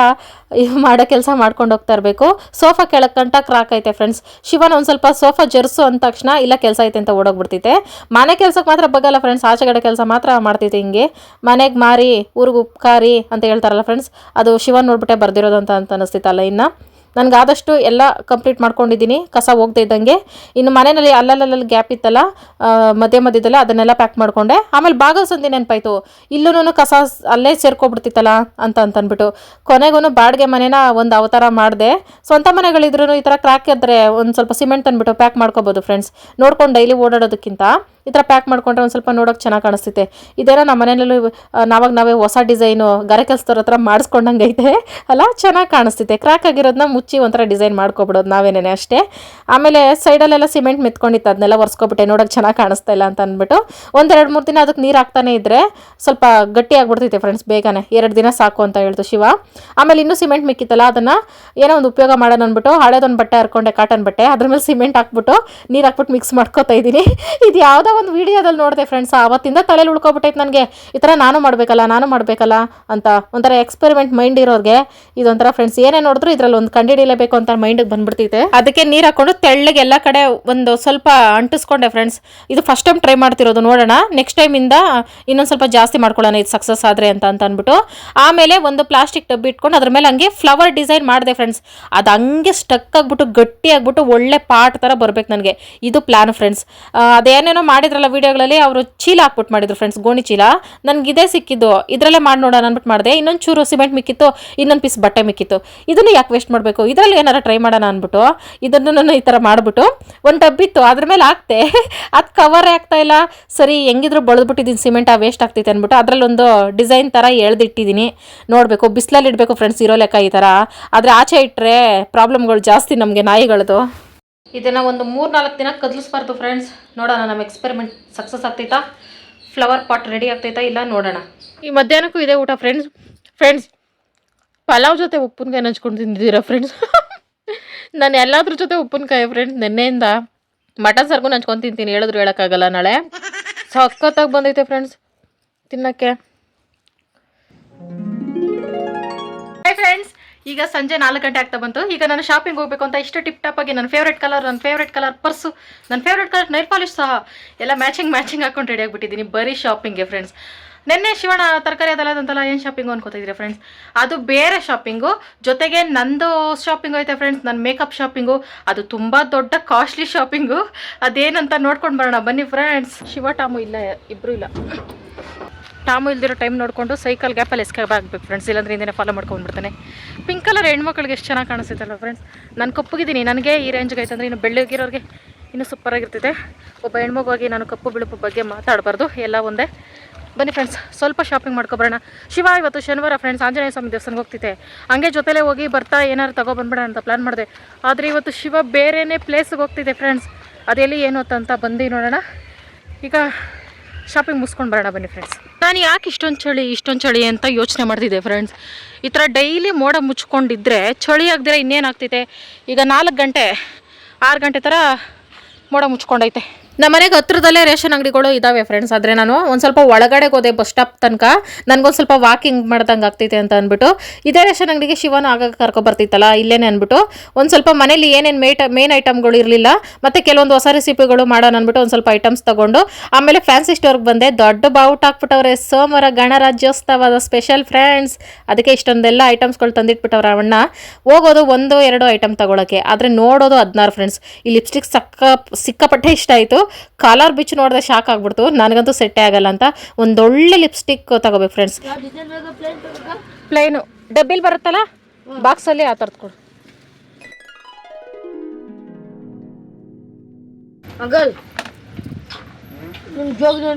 ಮಾಡೋ ಕೆಲಸ ಮಾಡ್ಕೊಂಡು ಹೋಗ್ತಾ ಇರಬೇಕು. ಸೋಫಾ ಕೆಳಕ್ಕಂಟ ಕ್ರಾಕ್ ಐತೆ ಫ್ರೆಂಡ್ಸ್. ಶಿವನ ಒಂದು ಸ್ವಲ್ಪ ಸೋಫಾ ಜರ್ಸು ಅಂದ ತಕ್ಷಣ ಇಲ್ಲ ಕೆಲಸ ಐತೆ ಅಂತ ಓಡೋಗ್ಬಿಡ್ತೈತೆ. ಮನೆ ಕೆಲಸಕ್ಕೆ ಮಾತ್ರ ಬಗ್ಗಲ್ಲ ಫ್ರೆಂಡ್ಸ್, ಆಚೆಗಡೆ ಕೆಲಸ ಮಾತ್ರ ಮಾಡ್ತೈತೆ. ಹಿಂಗೆ ಮನೆಗೆ ಮಾರಿ ಊರಿಗೆ ಉಪ್ಕಾರಿ ಅಂತ ಹೇಳ್ತಾರಲ್ಲ ಫ್ರೆಂಡ್ಸ್, ಅದು ಶಿವನ್ ನೋಡ್ಬಿಟ್ಟೆ ಬರ್ದಿರೋದು ಅಂತ ಅನ್ನಿಸ್ತೈತಲ್ಲ. ಇನ್ನು ನನಗೆ ಆದಷ್ಟು ಎಲ್ಲ ಕಂಪ್ಲೀಟ್ ಮಾಡ್ಕೊಂಡಿದ್ದೀನಿ, ಕಸ ಹೋಗ್ತಾ ಇದ್ದಂಗೆ. ಇನ್ನು ಮನೆಯಲ್ಲಿ ಅಲ್ಲಲ್ಲಿ ಗ್ಯಾಪ್ ಇತ್ತಲ್ಲ ಮಧ್ಯದಲ್ಲಿ ಅದನ್ನೆಲ್ಲ ಪ್ಯಾಕ್ ಮಾಡಿಕೊಂಡೆ. ಆಮೇಲೆ ಬಾಗಲ್ ಸಂದಿ ನೆನಪಾಯ್ತು, ಇಲ್ಲೂ ಕಸ ಅಲ್ಲೇ ಸೇರ್ಕೊಬಿಡ್ತಿತ್ತಲ್ಲ ಅಂದ್ಬಿಟ್ಟು ಕೊನೆಗೂ ಬಾಡಿಗೆ ಮನೇನ ಒಂದು ಅವತಾರ ಮಾಡಿದೆ. ಸ್ವಂತ ಮನೆಗಳಿದ್ರೂ ಈ ಥರ ಕ್ರ್ಯಾಕ್ ಇದ್ದರೆ ಒಂದು ಸ್ವಲ್ಪ ಸಿಮೆಂಟ್ ತಂದುಬಿಟ್ಟು ಪ್ಯಾಕ್ ಮಾಡ್ಕೋಬೋದು ಫ್ರೆಂಡ್ಸ್. ನೋಡ್ಕೊಂಡು ಡೈಲಿ ಓಡಾಡೋದಕ್ಕಿಂತ ಈ ಥರ ಪ್ಯಾಕ್ ಮಾಡ್ಕೊಂಡ್ರೆ ಒಂದು ಸ್ವಲ್ಪ ನೋಡೋಕೆ ಚೆನ್ನಾಗಿ ಕಾಣಿಸ್ತೈತೆ. ಇದೇನೋ ನಮ್ಮ ಮನೆಯಲ್ಲೂ ನಾವೇ ಹೊಸ ಡಿಸೈನು ಗಾರೆ ಕೆಲಸದವ್ರ ಹತ್ರ ಮಾಡಿಸ್ಕೊಂಡಂಗೆ ಐತೆ ಅಲ್ಲ, ಚೆನ್ನಾಗಿ ಕಾಣಿಸ್ತೈತೆ. ಕ್ರ್ಯಾಕ್ ಆಗಿರೋದನ್ನ ಮುಚ್ಚಿ ಒಂಥರ ಡಿಸೈನ್ ಮಾಡ್ಕೊಬಿಡೋದು ನಾವೇನೇ ಅಷ್ಟೇ. ಆಮೇಲೆ ಸೈಡಲ್ಲೆಲ್ಲ ಸಿಮೆಂಟ್ ಮೆತ್ಕೊಂಡಿತ್ತು, ಅದನ್ನೆಲ್ಲ ಒರೆಸ್ಕೊಬಿಟ್ಟೆ, ನೋಡೋಕೆ ಚೆನ್ನಾಗಿ ಕಾಣಿಸ್ತಾ ಇಲ್ಲ ಅಂತ ಅಂದ್ಬಿಟ್ಟು. 1-2-3 ದಿನ ಅದಕ್ಕೆ ನೀರು ಹಾಕ್ತಾನೆ ಇದ್ದರೆ ಸ್ವಲ್ಪ ಗಟ್ಟಿ ಆಗ್ಬಿಡ್ತೈತೆ ಫ್ರೆಂಡ್ಸ್, ಬೇಗನೆ 2 ದಿನ ಸಾಕು ಅಂತ ಹೇಳ್ತು ಶಿವ. ಆಮೇಲೆ ಇನ್ನೂ ಸಿಮೆಂಟ್ ಮಿಕ್ಕಿತ್ತಲ್ಲ, ಅದನ್ನು ಏನೋ ಒಂದು ಉಪಯೋಗ ಮಾಡೋಣ ಅಂದ್ಬಿಟ್ಟು ಹಳೇದೊಂದು ಬಟ್ಟೆ ಹರ್ಕೊಂಡೆ, ಕಾಟನ್ ಬಟ್ಟೆ, ಅದ್ರ ಮೇಲೆ ಸಿಮೆಂಟ್ ಹಾಕ್ಬಿಟ್ಟು ನೀರು ಹಾಕ್ಬಿಟ್ಟು ಮಿಕ್ಸ್ ಮಾಡ್ಕೊತಾ ಇದ್ದೀನಿ. ಇದು ಯಾವುದೋ ಒಂದು ವೀಡಿಯೋದಲ್ಲಿ ನೋಡಿದೆ ಫ್ರೆಂಡ್ಸ್, ಆವತ್ತಿಂದ ತಲೆಯಲ್ಲಿ ಉಳ್ಕೊಬಿಟ್ಟೈತೆ ನನಗೆ, ಈ ಥರ ನಾನು ಮಾಡಬೇಕಲ್ಲ ಅಂತ. ಒಂಥರ ಎಕ್ಸ್ಪೆರಿಮೆಂಟ್ ಮೈಂಡ್ ಇರೋರಿಗೆ ಇದೊಂಥರ ಫ್ರೆಂಡ್ಸ್, ಏನೇ ನೋಡಿದ್ರು ಇದರಲ್ಲಿ ಒಂದು ಕಂಡುಹಿಡಿಯಲೇಬೇಕು ಅಂತ ಮೈಂಡಿಗೆ ಬಂದ್ಬಿಡ್ತೈತೆ. ಅದಕ್ಕೆ ನೀರು ಹಾಕೊಂಡು ತೆಳ್ಳಗೆ ಎಲ್ಲ ಕಡೆ ಒಂದು ಸ್ವಲ್ಪ ಅಂಟಿಸ್ಕೊಂಡೆ ಫ್ರೆಂಡ್ಸ್. ಇದು ಫಸ್ಟ್ ಟೈಮ್ ಟ್ರೈ ಮಾಡ್ತಿರೋದು, ನೋಡೋಣ ನೆಕ್ಸ್ಟ್ ಟೈಮಿಂದ ಇನ್ನೊಂದು ಸ್ವಲ್ಪ ಜಾಸ್ತಿ ಮಾಡ್ಕೊಳ್ಳೋಣ ಇದು ಸಕ್ಸಸ್ ಆದರೆ ಅಂತ ಅಂದ್ಬಿಟ್ಟು. ಆಮೇಲೆ ಒಂದು ಪ್ಲಾಸ್ಟಿಕ್ ಡಬ್ಬಿ ಇಟ್ಕೊಂಡು ಅದ್ರ ಮೇಲೆ ಹಂಗೆ ಫ್ಲವರ್ ಡಿಸೈನ್ ಮಾಡಿದೆ ಫ್ರೆಂಡ್ಸ್. ಅದು ಹಂಗೆ ಸ್ಟಕ್ ಆಗಿಬಿಟ್ಟು ಗಟ್ಟಿ ಆಗಿಬಿಟ್ಟು ಒಳ್ಳೆ ಪಾಟ್ ಥರ ಬರ್ಬೇಕು ನನಗೆ, ಇದು ಪ್ಲ್ಯಾನ್ ಫ್ರೆಂಡ್ಸ್. ಅದೇನೇನೋ ಮಾಡಿದ್ರಲ್ಲ ವೀಡಿಯೋಗಳಲ್ಲಿ, ಅವರು ಚೀಲ ಹಾಕ್ಬಿಟ್ಟು ಮಾಡಿದ್ರು ಫ್ರೆಂಡ್ಸ್, ಗೋಣಿ ಚೀಲ. ನನಗೆ ಇದೇ ಸಿಕ್ಕಿದ್ದು, ಇದರಲ್ಲೇ ಮಾಡಿ ನೋಡೋಣ ಅಂದ್ಬಿಟ್ಟು ಮಾಡಿದೆ. ಇನ್ನೊಂದು ಚೂರು ಸಿಮೆಂಟ್ ಮಿಕ್ಕಿತ್ತು, ಇನ್ನೊಂದು ಪೀಸ್ ಬಟ್ಟೆ ಮಿಕ್ಕಿತ್ತು. ಇದನ್ನು ಯಾಕೆ ವೇಸ್ಟ್ ಮಾಡಬೇಕು, ಇದರಲ್ಲಿ ಏನಾರು ಟ್ರೈ ಮಾಡೋಣ ಅಂದ್ಬಿಟ್ಟು ಇದನ್ನು ಈ ಥರ ಮಾಡಿಬಿಟ್ಟು ಒಂದು ಡಬ್ಬಿತ್ತು ಅದ್ರ ಮೇಲೆ ಹಾಕ್ತೆ. ಅದು ಕವರೇ ಆಗ್ತಾ ಇಲ್ಲ, ಸರಿ ಹೆಂಗಿದ್ರು ಬಳ್ದ್ಬಿಟ್ಟಿದ್ದೀನಿ ಸಿಮೆಂಟ್, ವೇಸ್ಟ್ ಆಗ್ತೈತೆ ಅಂದ್ಬಿಟ್ಟು ಅದರಲ್ಲೊಂದು ಡಿಸೈನ್ ಥರ ಎಳ್ದಿಟ್ಟಿದ್ದೀನಿ. ನೋಡಬೇಕು, ಬಿಸಿಲಲ್ಲಿ ಇಡಬೇಕು ಫ್ರೆಂಡ್ಸ್ ಇರೋ ಲೆಕ್ಕ ಈ ಥರ. ಆದರೆ ಆಚೆ ಇಟ್ಟರೆ ಪ್ರಾಬ್ಲಮ್ಗಳು ಜಾಸ್ತಿ ನಮಗೆ ನಾಯಿಗಳದು. ಇದನ್ನು ಒಂದು 3-4 ದಿನ ಕದಲಿಸ್ಬಾರ್ದು ಫ್ರೆಂಡ್ಸ್. ನೋಡೋಣ ನಮ್ಮ ಎಕ್ಸ್ಪೆರಿಮೆಂಟ್ ಸಕ್ಸಸ್ ಆಗ್ತೈತಾ, ಫ್ಲವರ್ ಪಾಟ್ ರೆಡಿ ಆಗ್ತೈತಾ ಇಲ್ಲ ನೋಡೋಣ. ಈ ಮಧ್ಯಾಹ್ನಕ್ಕೂ ಇದೇ ಊಟ ಫ್ರೆಂಡ್ಸ್ ಪಲಾವ್ ಜೊತೆ ಉಪ್ಪಿನಕಾಯಿ ಹಂಚ್ಕೊಂಡು ತಿಂದಿದ್ದೀರಾ ಫ್ರೆಂಡ್ಸ್. ನಾನು ಎಲ್ಲಾದ್ರ ಜೊತೆ ಉಪ್ಪಿನಕಾಯಿ ಫ್ರೆಂಡ್ಸ್. ನೆನ್ನೆಯಿಂದ ಮಟನ್ ಸಾರ್ಗೂ ಹಂಚ್ಕೊಂಡು ತಿಂತೀನಿ, ಹೇಳಿದ್ರು ಹೇಳೋಕ್ಕಾಗಲ್ಲ. ನಾಳೆ ಸಖತ್ತಾಗಿ ಬಂದೈತೆ ಫ್ರೆಂಡ್ಸ್ ತಿನ್ನೋಕ್ಕೆ. ಫ್ರೆಂಡ್ಸ್ ಈಗ ಸಂಜೆ 4 ಗಂಟೆ ಆಗ್ತಾ ಬಂತು. ಈಗ ನಾನು ಶಾಪಿಂಗ್ ಹೋಗಬೇಕು ಅಂತ ಇಷ್ಟು ಟಿಪ್ ಟಾಪ್ ಆಗಿ ನನ್ನ ಫೇವ್ರೇಟ್ ಕಲರ್ ಪರ್ಸು, ನನ್ನ ಫೇವ್ರೇಟ್ ಕಲರ್ ನೈಲ್ ಪಾಲಿಶ್ ಸಹ ಎಲ್ಲ ಮ್ಯಾಚಿಂಗ್ ಹಾಕೊಂಡು ರೆಡಿ ಆಗಿಬಿಟ್ಟಿದ್ದೀನಿ. ಬರೀ ಶಾಪಿಂಗ್ಗೆ ಫ್ರೆಂಡ್ಸ್. ನೆನ್ನೆ ಶಿವಣ್ಣ ತರಕಾರಿ ಅದಲ್ಲ ಏನು ಶಾಪಿಂಗು ಅನ್ಕೋತಿದ್ದೀರಾ ಫ್ರೆಂಡ್ಸ್, ಅದು ಬೇರೆ ಶಾಪಿಂಗು. ಜೊತೆಗೆ ನಂದು ಶಾಪಿಂಗು ಐತೆ ಫ್ರೆಂಡ್ಸ್, ನನ್ನ ಮೇಕಪ್ ಶಾಪಿಂಗು. ಅದು ತುಂಬ ದೊಡ್ಡ ಕಾಸ್ಟ್ಲಿ ಶಾಪಿಂಗು. ಅದೇನಂತ ನೋಡ್ಕೊಂಡು ಬರೋಣ ಬನ್ನಿ ಫ್ರೆಂಡ್ಸ್. ಶಿವ ಟಾಮು ಇಲ್ಲ, ಇಬ್ಬರು ಇಲ್ಲ. ಟಾಮು ಇಲ್ದಿರೋ ಟೈಮ್ ನೋಡಿಕೊಂಡು ಸೈಕಲ್ ಗ್ಯಾಪಲ್ಲಿ ಎಸ್ಕೇಪ್ ಆಗಬೇಕು ಫ್ರೆಂಡ್ಸ್, ಇಲ್ಲಾಂದ್ರೆ ಹಿಂದೆ ಫಾಲೋ ಮಾಡ್ಕೊಂಡ್ಬಿಡ್ತಾನೆ. ಪಿಂಕ್ ಕಲರ್ ಹೆಣ್ಮಕ್ಳಿಗೆ ಎಷ್ಟು ಚೆನ್ನಾಗಿ ಕಾಣಿಸ್ತೈತಲ್ಲ ಫ್ರೆಂಡ್ಸ್. ನಾನು ಕಪ್ಪಗಿದ್ದೀನಿ, ನನಗೆ ಈ ರೇಂಜ್ಗೆ ಐತೆ ಅಂದರೆ ಇನ್ನು ಬೆಳ್ಳಗಿರೋರಿಗೆ ಇನ್ನೂ ಸೂಪರಾಗಿರ್ತೈತೆ. ಒಬ್ಬ ಹೆಣ್ಮಗುವಾಗಿ ನಾನು ಕಪ್ಪು ಬಿಳುಪು ಬಗ್ಗೆ ಮಾತಾಡಬಾರ್ದು, ಎಲ್ಲ ಒಂದೇ. ಬನ್ನಿ ಫ್ರೆಂಡ್ಸ್ ಸ್ವಲ್ಪ ಶಾಪಿಂಗ್ ಮಾಡ್ಕೊಬರೋಣ. ಶಿವ ಇವತ್ತು ಶನಿವಾರ ಫ್ರೆಂಡ್ಸ್, ಆಂಜನೇಯ ಸ್ವಾಮಿ ದೇವಸ್ಥಾನಕ್ಕೆ ಹೋಗ್ತಿದ್ದೆ. ಹಂಗೆ ಜೊತೆಲೇ ಹೋಗಿ ಬರ್ತಾ ಏನಾದ್ರು ತಗೊಬಂದ್ಬಿಡೋಣ ಅಂತ ಪ್ಲ್ಯಾನ್ ಮಾಡಿದೆ. ಆದರೆ ಇವತ್ತು ಶಿವ ಬೇರೆಯೇ ಪ್ಲೇಸ್ಗೆ ಹೋಗ್ತಿದ್ದೆ ಫ್ರೆಂಡ್ಸ್. ಅದೆಲ್ಲಿ ಏನು ಅಂತ ಬಂದು ನೋಡೋಣ. ಈಗ ಶಾಪಿಂಗ್ ಮುಗಿಸ್ಕೊಂಡು ಬರೋಣ ಬನ್ನಿ ಫ್ರೆಂಡ್ಸ್. ನಾನು ಯಾಕೆ ಇಷ್ಟೊಂದು ಚಳಿ ಅಂತ ಯೋಚನೆ ಮಾಡ್ತಿದ್ದೆ ಫ್ರೆಂಡ್ಸ್. ಈ ಥರ ಡೈಲಿ ಮೋಡ ಮುಚ್ಕೊಂಡಿದ್ರೆ ಚಳಿ ಆಗದಿರ ಇನ್ನೇನಾಗ್ತೈತೆ. ಈಗ 4 ಗಂಟೆ 6 ಗಂಟೆ ಥರ ಮೋಡ ಮುಚ್ಕೊಂಡೈತೆ. ನಮ್ಮ ಮನೆಗೆ ಹತ್ರದಲ್ಲೇ ರೇಷನ್ ಅಂಗಡಿಗಳು ಇದ್ದಾವೆ ಫ್ರೆಂಡ್ಸ್. ಆದರೆ ನಾನು ಒಂದು ಸ್ವಲ್ಪ ಒಳಗಡೆ ಹೋದೆ ಬಸ್ ಸ್ಟಾಪ್ ತನಕ, ನನಗೊಂದು ಸ್ವಲ್ಪ ವಾಕಿಂಗ್ ಮಾಡ್ದಂಗೆ ಆಗ್ತೈತೆ ಅಂತ ಅಂದ್ಬಿಟ್ಟು ಇದೇ ರೇಷನ್ ಅಂಗಡಿಗೆ ಶಿವನ ಆಗ ಕರ್ಕೊಬರ್ತಿತ್ತಲ್ಲ ಇಲ್ಲೇನೆ ಅಂದ್ಬಿಟ್ಟು ಒಂದು ಸ್ವಲ್ಪ ಮನೇಲಿ ಏನೇನು ಮೇನ್ ಐಟಮ್ಗಳು ಇರಲಿಲ್ಲ, ಮತ್ತು ಕೆಲವೊಂದು ಹೊಸ ರೆಸಿಪಿಗಳು ಮಾಡೋಣ ಅಂದ್ಬಿಟ್ಟು ಒಂದು ಸ್ವಲ್ಪ ಐಟಮ್ಸ್ ತೊಗೊಂಡು ಆಮೇಲೆ ಫ್ಯಾನ್ಸಿ ಸ್ಟೋರ್ಗೆ ಬಂದೆ. ದೊಡ್ಡ ಬಾವುಟ ಹಾಕ್ಬಿಟ್ಟವ್ರೆ, ಸೋಮವಾರ ಗಣರಾಜ್ಯೋತ್ಸವದ ಸ್ಪೆಷಲ್ ಫ್ರೆಂಡ್ಸ್, ಅದಕ್ಕೆ ಇಷ್ಟೊಂದೆಲ್ಲ ಐಟಮ್ಸ್ಗಳು ತಂದಿಟ್ಬಿಟ್ಟವ್ರೆ ಅವಣ್ಣ. ಹೋಗೋದು 1-2 ಐಟಮ್ ತೊಗೊಳಕ್ಕೆ, ಆದರೆ ನೋಡೋದು 16 ಫ್ರೆಂಡ್ಸ್. ಈ ಲಿಪ್ಸ್ಟಿಕ್ ಸಿಕ್ಕಾಪಟ್ಟೆ ಇಷ್ಟ ಆಯಿತು. ಕಾಲರ್ ಬಿಚ್ಚು ನೋಡಿದ್ರೆ ಶಾಕ್ ಆಗ್ಬಿಡ್ತು, ನನಗಂತೂ ಸೆಟ್ಟೇ ಆಗಲ್ಲ ಅಂತ. ಒಂದೊಳ್ಳೆ ಲಿಪ್ಸ್ಟಿಕ್ ತಗೋಬೇಕು ಫ್ರೆಂಡ್ಸ್. ಪ್ಲೇನು ಡಬ್ಬಿಲ್ ಬರುತ್ತಲ್ಲ ಬಾಕ್ಸಲ್ಲಿ ಆ ಥರದ್ದು ಕೊಡು. ಅಂಕಲ್ ನಿಮ್ಮ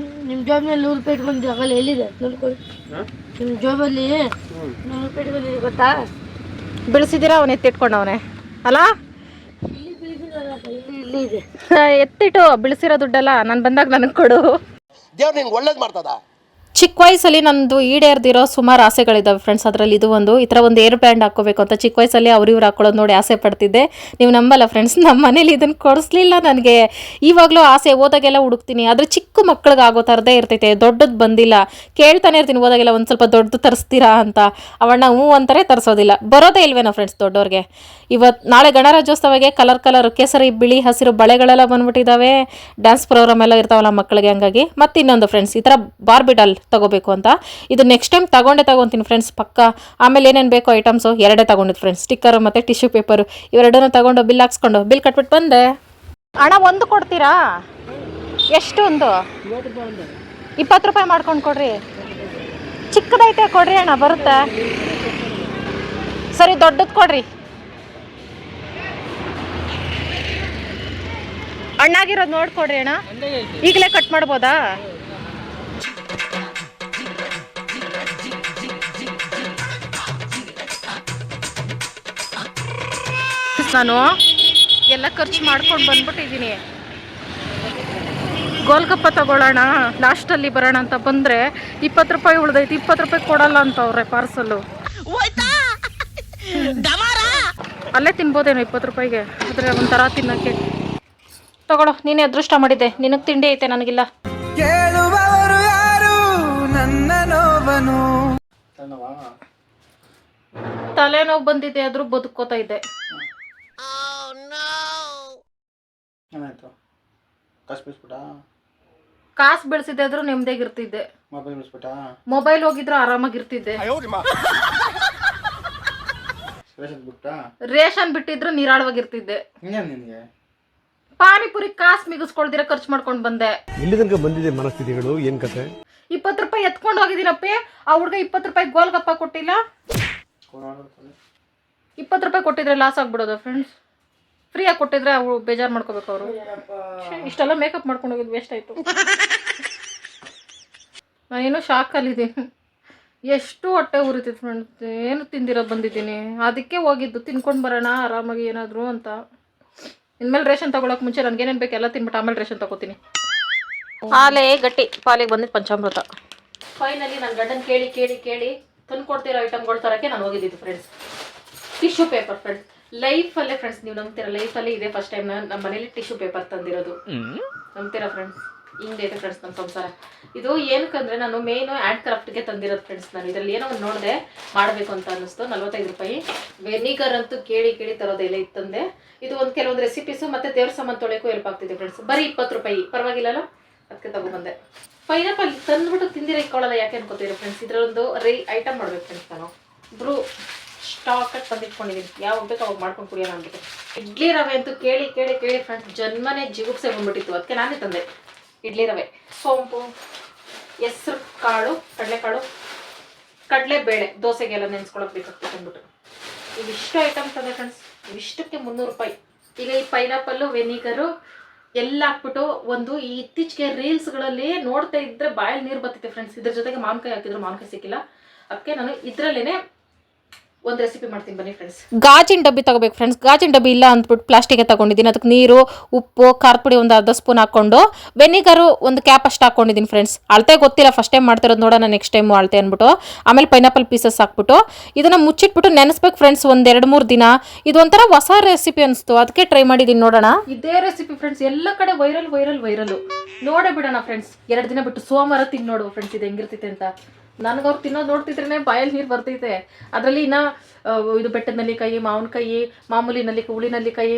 ಜಾಬ್ನಲ್ಲಿ 100 ರೂಪಾಯಿ ಇಟ್ಕೊಂಡು ಆಗಲ್ಲ ಎಲ್ಲಿದೆ ನೋಡ್ಕೊಳ್ಳಿ. ನಿಮ್ಮ ಜಾಬಲ್ಲಿ 100 ರೂಪಾಯಿ ಇಟ್ಕೊಂಡಿದೆ ಗೊತ್ತಾ? ಬಿಡಿಸಿದ್ದೀರಾ ಅವನು ಎತ್ತಿಟ್ಕೊಂಡವನೇ ಅಲ್ಲ, ಇಲ್ಲಿ ಇದೆ. ಎತ್ತಿಟ್ಟು ಬಿಳಿಸಿರೋ ದುಡ್ಡಲ್ಲ ನಾನು ಬಂದಾಗ ನನಗೆ ಕೊಡು. ದೇವ್ರು ನಿನ್ಗೆ ಒಳ್ಳೇದು ಮಾಡ್ತದ. ಚಿಕ್ಕ ವಯಸ್ಸಲ್ಲಿ ನಂದು ಈಡೇರ್ದಿರೋ ಸುಮಾರು ಆಸೆಗಳಿದ್ದಾವೆ ಫ್ರೆಂಡ್ಸ್. ಅದರಲ್ಲಿ ಇದು ಒಂದು, ಈ ಥರ ಒಂದು ಏರ್ ಬ್ಯಾಂಡ್ ಹಾಕ್ಕೋಬೇಕು ಅಂತ ಚಿಕ್ಕ ವಯಸ್ಸಲ್ಲಿ ಇವ್ರು ಹಾಕೊಳ್ಳೋದು ನೋಡಿ ಆಸೆ ಪಡ್ತಿದ್ದೆ. ನೀವು ನಂಬಲ್ಲ ಫ್ರೆಂಡ್ಸ್, ನಮ್ಮ ಮನೇಲಿ ಇದನ್ನು ಕೊಡಿಸ್ಲಿಲ್ಲ ನನಗೆ. ಇವಾಗಲೂ ಆಸೆ, ಓದಾಗೆಲ್ಲ ಹುಡುಕ್ತೀನಿ, ಆದರೆ ಚಿಕ್ಕ ಮಕ್ಳಿಗೆ ಆಗೋ ಥರದೇ ಇರ್ತೈತೆ, ದೊಡ್ಡದು ಬಂದಿಲ್ಲ. ಕೇಳ್ತಾನೆ ಇರ್ತೀನಿ ಓದಾಗೆಲ್ಲ ಒಂದು ಸ್ವಲ್ಪ ದೊಡ್ಡದು ತರಿಸ್ತೀರಾ ಅಂತ, ಅವಣ್ಣ ಹ್ಞೂ ಅಂತಾರೆ, ತರಿಸೋದಿಲ್ಲ. ಬರೋದೇ ಇಲ್ವೇನೋ ಫ್ರೆಂಡ್ಸ್ ದೊಡ್ಡವ್ರಿಗೆ. ನಾಳೆ ಗಣರಾಜ್ಯೋತ್ಸವಕ್ಕೆ ಕಲರ್ ಕೇಸರಿ ಬಿಳಿ ಹಸಿರು ಬಳೆಗಳೆಲ್ಲ ಬಂದ್ಬಿಟ್ಟಿದ್ದಾವೆ. ಡ್ಯಾನ್ಸ್ ಪ್ರೋಗ್ರಾಮ್ ಎಲ್ಲ ಇರ್ತಾವಲ್ಲ ಮಕ್ಕಳಿಗೆ, ಹಂಗಾಗಿ. ಮತ್ತು ಇನ್ನೊಂದು ಫ್ರೆಂಡ್ಸ್, ಈ ಥರ ಬಾರ್ಬಿ ಡಾಲ್ ತಗೋಬೇಕು ಅಂತ. ಇದು ನೆಕ್ಸ್ಟ್ ಟೈಮ್ ತಗೊಂತೀನಿ ಫ್ರೆಂಡ್ಸ್ ಪಕ್ಕ. ಆಮೇಲೆ ಏನೇನು ಬೇಕೋ ಐಟಮ್ಸು 2 ತಗೊಂಡಿದ್ದು ಫ್ರೆಂಡ್ಸ್, ಸ್ಟಿಕ್ಕರು ಮತ್ತು ಟಿಶ್ಯೂ ಪೇಪರು, ಇವೆರಡನ್ನೂ ತಗೊಂಡು ಬಿಲ್ ಹಾಕ್ಸ್ಕೊಂಡು ಬಿಲ್ ಕಟ್ಬಿಟ್ಟು ಬಂದೆ. ಹಣ ಒಂದು ಕೊಡ್ತೀರಾ? ಎಷ್ಟು? ಒಂದು 20 ರೂಪಾಯಿ ಮಾಡ್ಕೊಂಡು ಕೊಡ್ರಿ. ಚಿಕ್ಕದೈತೆ ಕೊಡ್ರಿ ಅಣ್ಣ, ಬರುತ್ತೆ. ಸರಿ ದೊಡ್ಡದು ಕೊಡ್ರಿ. ಅಣ್ಣಾಗಿರೋದು ನೋಡ್ಕೊಡ್ರಿ ಅಣ್ಣ. ಈಗಲೇ ಕಟ್ ಮಾಡ್ಬೋದಾ? ನಾನು ಎಲ್ಲ ಖರ್ಚು ಮಾಡ್ಕೊಂಡು ಬಂದ್ಬಿಟ್ಟಿದ್ದೀನಿ. ಗೋಲ್ಗಪ್ಪ ತಗೊಳ್ಳೋಣ ಲಾಸ್ಟಲ್ಲಿ ಬರೋಣ ಅಂತ ಬಂದರೆ 20 ರೂಪಾಯಿ ಉಳ್ದೈತಿ. 20 ರೂಪಾಯಿ ಕೊಡಲ್ಲ ಅಂತ ಅವ್ರೆ ಪಾರ್ಸಲ್ಲು. ಅಲ್ಲೇ ತಿನ್ಬೋದೇನೋ 20 ರೂಪಾಯಿಗೆ, ಆದರೆ ಒಂಥರ ತಿನ್ನೋಕ್ಕೆ. ತಗೊಳ್ಳೋ, ನೀನೇ ಅದೃಷ್ಟ ಮಾಡಿದ್ದೆ, ನಿನಗೆ ತಿಂಡಿ ಐತೆ ನನಗಿಲ್ಲ. ಕೇಳುವವರು ಯಾರು ನನ್ನ ನೋವನು. ತಲೆನೋವು ಬಂದಿದೆ, ಆದರೂ ಬದುಕೋತಾ ಇದ್ದೆ. ಏನಾಯ್ತು? ಕಾಸು ಬೀಳ್ಸ್ಬಿಟ್ಟ? ಕಾಸು ಬೆಳೆಸಿದ್ದೆ ಆದ್ರೂ ನೆಮ್ಮದಿಯಾಗಿರ್ತಿದ್ದೆ. ಮೊಬೈಲ್ ಬೀಳ್ಸ್ಬಿಟ್ಟ? ಮೊಬೈಲ್ ಹೋಗಿದ್ರು ಆರಾಮಾಗಿರ್ತಿದ್ದೆ. ರೇಷನ್ ಬಿಟ್ಟ? ರೇಷನ್ ಬಿಟ್ಟಿದ್ರು ನಿರಾಳವಾಗಿರ್ತಿದ್ದೆ. ಇನ್ನೇನು ನಿನಗೆ? ಪಾನಿಪುರಿ ಕಾಸು ಮಿಗಿಸ್ಕೊಳ್ದಿರ ಖರ್ಚು ಮಾಡ್ಕೊಂಡು ಬಂದೆ. ಇಲ್ಲಿ ತನಕ ಬಂದಿದೆ ಮನಸ್ಥಿತಿಗಳು, ಏನ್ ಕತೆ? 20 ರೂಪಾಯಿ ಎತ್ಕೊಂಡು ಹೋಗಿದ್ದೀನಪ್ಪಿ. ಆ ಹುಡುಗ 20 ರೂಪಾಯಿ ಗೋಲ್ಗಪ್ಪ ಕೊಟ್ಟಿಲ್ಲ. 20 ರೂಪಾಯಿ ಕೊಟ್ಟಿದ್ರೆ ಲಾಸ್ ಆಗ್ಬಿಡೋದು ಫ್ರೆಂಡ್ಸ್. ಫ್ರೀಯಾಗಿ ಕೊಟ್ಟಿದ್ರೆ ಅವ್ರು ಬೇಜಾರು ಮಾಡ್ಕೋಬೇಕು ಅವರು. ಇಷ್ಟೆಲ್ಲ ಮೇಕಪ್ ಮಾಡ್ಕೊಂಡು ಹೋಗಿದ್ದು ವೇಸ್ಟ್ ಆಯಿತು. ನಾನೇನು ಶಾಕಲ್ಲಿದ್ದೀನಿ. ಎಷ್ಟು ಹೊಟ್ಟೆ ಉರಿತಿತ್ತು ಫ್ರೆಂಡ್ಸ್, ಏನು ತಿಂದಿರೋದು ಬಂದಿದ್ದೀನಿ. ಅದಕ್ಕೆ ಹೋಗಿದ್ದು, ತಿನ್ಕೊಂಡು ಬರೋಣ ಆರಾಮಾಗಿ ಏನಾದರೂ ಅಂತ. ಇನ್ಮೇಲೆ ರೇಷನ್ ತೊಗೊಳಕ್ಕೆ ಮುಂಚೆ ನನಗೇನೇನು ಬೇಕು ಎಲ್ಲ ತಿನ್ಬಿಟ್ಟು ಆಮೇಲೆ ರೇಷನ್ ತೊಗೋತೀನಿ. ಹಾಲೇ ಗಟ್ಟಿ, ಪಾಲಿಗೆ ಬಂದಿದ್ದು ಪಂಚಾಮೃತ. ಫೈನಲಿ ನನ್ನ ಗಂಡನ ಕೇಳಿ ತಂದು ಕೊಡ್ತಿರೋ ಐಟಮ್ಗಳು ತರೋಕ್ಕೆ ನಾನು ಹೋಗಿದ್ದಿದ್ದು ಫ್ರೆಂಡ್ಸ್. ಟಿಶ್ಯೂ ಪೇಪರ್ ಫ್ರೆಂಡ್ಸ್, ಲೈಫಲ್ಲೇ ಫ್ರೆಂಡ್ಸ್, ನೀವು ನಂಬ್ತೀರಾ, ಲೈಫಲ್ಲಿ ಇದೇ ಫಸ್ಟ್ ಟೈಮ್ ನಮ್ಮ ಮನೇಲಿ ಟಿಶ್ಯೂ ಪೇಪರ್ ತಂದಿರೋದು. ನಂಬ್ತೀರಾ ಫ್ರೆಂಡ್ಸ್? ಹಿಂಗೈತೆ ಫ್ರೆಂಡ್ಸ್ ನಮ್ಮ ಸಂಸಾರ. ಇದು ಏನಕ್ಕಂದ್ರೆ ನಾನು ಮೇನು ಹ್ಯಾಂಡ್ ಕ್ರಾಫ್ಟ್ಗೆ ತಂದಿರೋದು ಫ್ರೆಂಡ್ಸ್. ನಾನು ಇದರಲ್ಲಿ ಏನೋ ಒಂದು ನೋಡಿದೆ ಮಾಡಬೇಕು ಅಂತ ಅನ್ನಿಸ್ತು. 45 ರೂಪಾಯಿ. ವೆನಿಗರ್ ಅಂತೂ ಕೇಳಿ ತರೋದೆಲ್ಲ ಇತ್ತಂದೆ. ಇದು ಒಂದು ಕೆಲವೊಂದು ರೆಸಿಪೀಸು ಮತ್ತು ದೇವ್ರ ಸಾಮಾನು ತೊಳೆಯೋಕ್ಕೂ ಹೆಲ್ಪ್ ಆಗ್ತಿದೆ ಫ್ರೆಂಡ್ಸ್. ಬರೀ 20 ರೂಪಾಯಿ, ಪರವಾಗಿಲ್ಲಲ್ಲ, ಅದಕ್ಕೆ ತಗೊಬಂದೆ. ಪೈನಾಪಲ್ ತಂದ್ಬಿಟ್ಟು ತಿಂದಿರ ಇಟ್ಕೊಳ್ಳಲ್ಲ, ಯಾಕೆ ಅನ್ಕೋತೀರಿ ಫ್ರೆಂಡ್ಸ್. ಇದರೊಂದು ಐಟಮ್ ಮಾಡ್ಬೇಕು ಫ್ರೆಂಡ್ಸ್. ನಾನು ಬ್ರೂ ಸ್ಟಾಕಲ್ಲಿ ತಂದಿಟ್ಕೊಂಡಿದ್ದೀನಿ, ಯಾವಾಗ ಬೇಕು ಅವಾಗ ಮಾಡ್ಕೊಂಡು ಕುಡಿಯೋಣ ಅಂದ್ಬಿಟ್ಟು. ಇಡ್ಲಿ ರವೆ ಅಂತೂ ಕೇಳಿ ಫ್ರೆಂಡ್ಸ್ ಜನ್ಮನೆ ಜಿಗುಪ್ಸೆ ಬಂದ್ಬಿಟ್ಟಿತ್ತು, ಅದಕ್ಕೆ ನಾನೇ ತಂದೆ ಇಡ್ಲಿ ರವೆ. ಸೋಂಪು, ಹೆಸ್ರು ಕಾಳು, ಕಡಲೆಕಾಳು, ಕಡಲೆಬೇಳೆ, ದೋಸೆಗೆಲ್ಲ ನೆನೆಸ್ಕೊಳಕ್ಕೆ ಬೇಕಾಗ್ತದೆ ಅಂದ್ಬಿಟ್ಟು ಇವಿಷ್ಟು ಐಟಮ್ ತಂದೆ ಫ್ರೆಂಡ್ಸ್. ಇವಿಷ್ಟಕ್ಕೆ 300 ರೂಪಾಯಿ. ಈಗ ಈ ಪೈನಾಪಲ್ಲು, ವೆನಿಗರು ಎಲ್ಲ ಹಾಕ್ಬಿಟ್ಟು ಒಂದು ಈ ಇತ್ತೀಚೆಗೆ ರೀಲ್ಸ್ಗಳಲ್ಲಿ ನೋಡ್ತಾ ಇದ್ರೆ ಬಾಯಲ್ಲಿ ನೀರು ಬರ್ತಿದೆ ಫ್ರೆಂಡ್ಸ್. ಇದ್ರ ಜೊತೆಗೆ ಮಾವಿನಕಾಯಿ ಹಾಕಿದ್ರು, ಮಾವಿನಕಾಯಿ ಸಿಕ್ಕಿಲ್ಲ, ಅದಕ್ಕೆ ನಾನು ಇದರಲ್ಲೇ ಒಂದು ರೆಸಿಪಿ ಮಾಡ್ತೀನಿ ಬನ್ನಿ ಫ್ರೆಂಡ್ಸ್. ಗಾಜಿನ ಡಬ್ಬಿ ತಗೋಬೇಕು ಫ್ರೆಂಡ್ಸ್. ಗಾಜಿನ ಡಬ್ಬಿ ಇಲ್ಲ ಅಂದ್ಬಿಟ್ಟು ಪ್ಲಾಸ್ಟಿಕ್ ತಗೊಂಡಿದ್ದೀನಿ. ಅದಕ್ಕೆ ನೀರು, ಉಪ್ಪು, ಖಾರ ಪುಡಿ ಒಂದು ಅರ್ಧ ಸ್ಪೂನ್ ಹಾಕೊಂಡು, ವೆನಿಗರು ಒಂದು ಕ್ಯಾಪ್ ಅಷ್ಟು ಹಾಕೊಂಡಿದ್ದೀನಿ ಫ್ರೆಂಡ್ಸ್. ಅಳತೆ ಗೊತ್ತಿಲ್ಲ, ಫಸ್ಟ್ ಟೈಮ್ ಮಾಡ್ತಿರೋದು ನೋಡೋಣ ನೆಕ್ಸ್ಟ್ ಟೈಮು ಅಳತೆ ಅಂದ್ಬಿಟ್ಟು. ಆಮೇಲೆ ಪೈನಾಪಲ್ ಪೀಸಸ್ ಹಾಕ್ಬಿಟ್ಟು ಇದನ್ನು ಮುಚ್ಚಿಟ್ಬಿಟ್ಟು ನೆನೆಸ್ಬೇಕು ಫ್ರೆಂಡ್ಸ್ ಒಂದು 2-3 ದಿನ. ಇದು ಒಂಥರ ಹೊಸ ರೆಸಿಪಿ ಅನಿಸ್ತು, ಅದಕ್ಕೆ ಟ್ರೈ ಮಾಡಿದ್ದೀನಿ. ನೋಡೋಣ. ಇದೇ ರೆಸಿಪಿ ಫ್ರೆಂಡ್ಸ್, ಎಲ್ಲ ಕಡೆ ವೈರಲ್ ನೋಡೇ ಬಿಡೋಣ ಫ್ರೆಂಡ್ಸ್. 2 ದಿನ ಬಿಟ್ಟು ಸೋಮವಾರ ತಿಂದು ನೋಡು ಫ್ರೆಂಡ್ಸ್ ಇದು ಹೆಂಗಿರ್ತೈತೆ ಅಂತ. ನನಗೆ ಅವ್ರು ತಿನ್ನೋದು ನೋಡ್ತಿದ್ರೇ ಬಾಯಲ್ಲಿ ನೀರು ಬರ್ತೈತೆ. ಅದರಲ್ಲಿ ಇನ್ನು ಇದು ಬೆಟ್ಟದ ನೆಲ್ಲಿಕಾಯಿ, ಮಾವಿನಕಾಯಿ, ಮಾಮೂಲಿ ನೆಲ್ಲಿಕಾಯಿ, ಹುಳಿ ನೆಲ್ಲಿಕಾಯಿ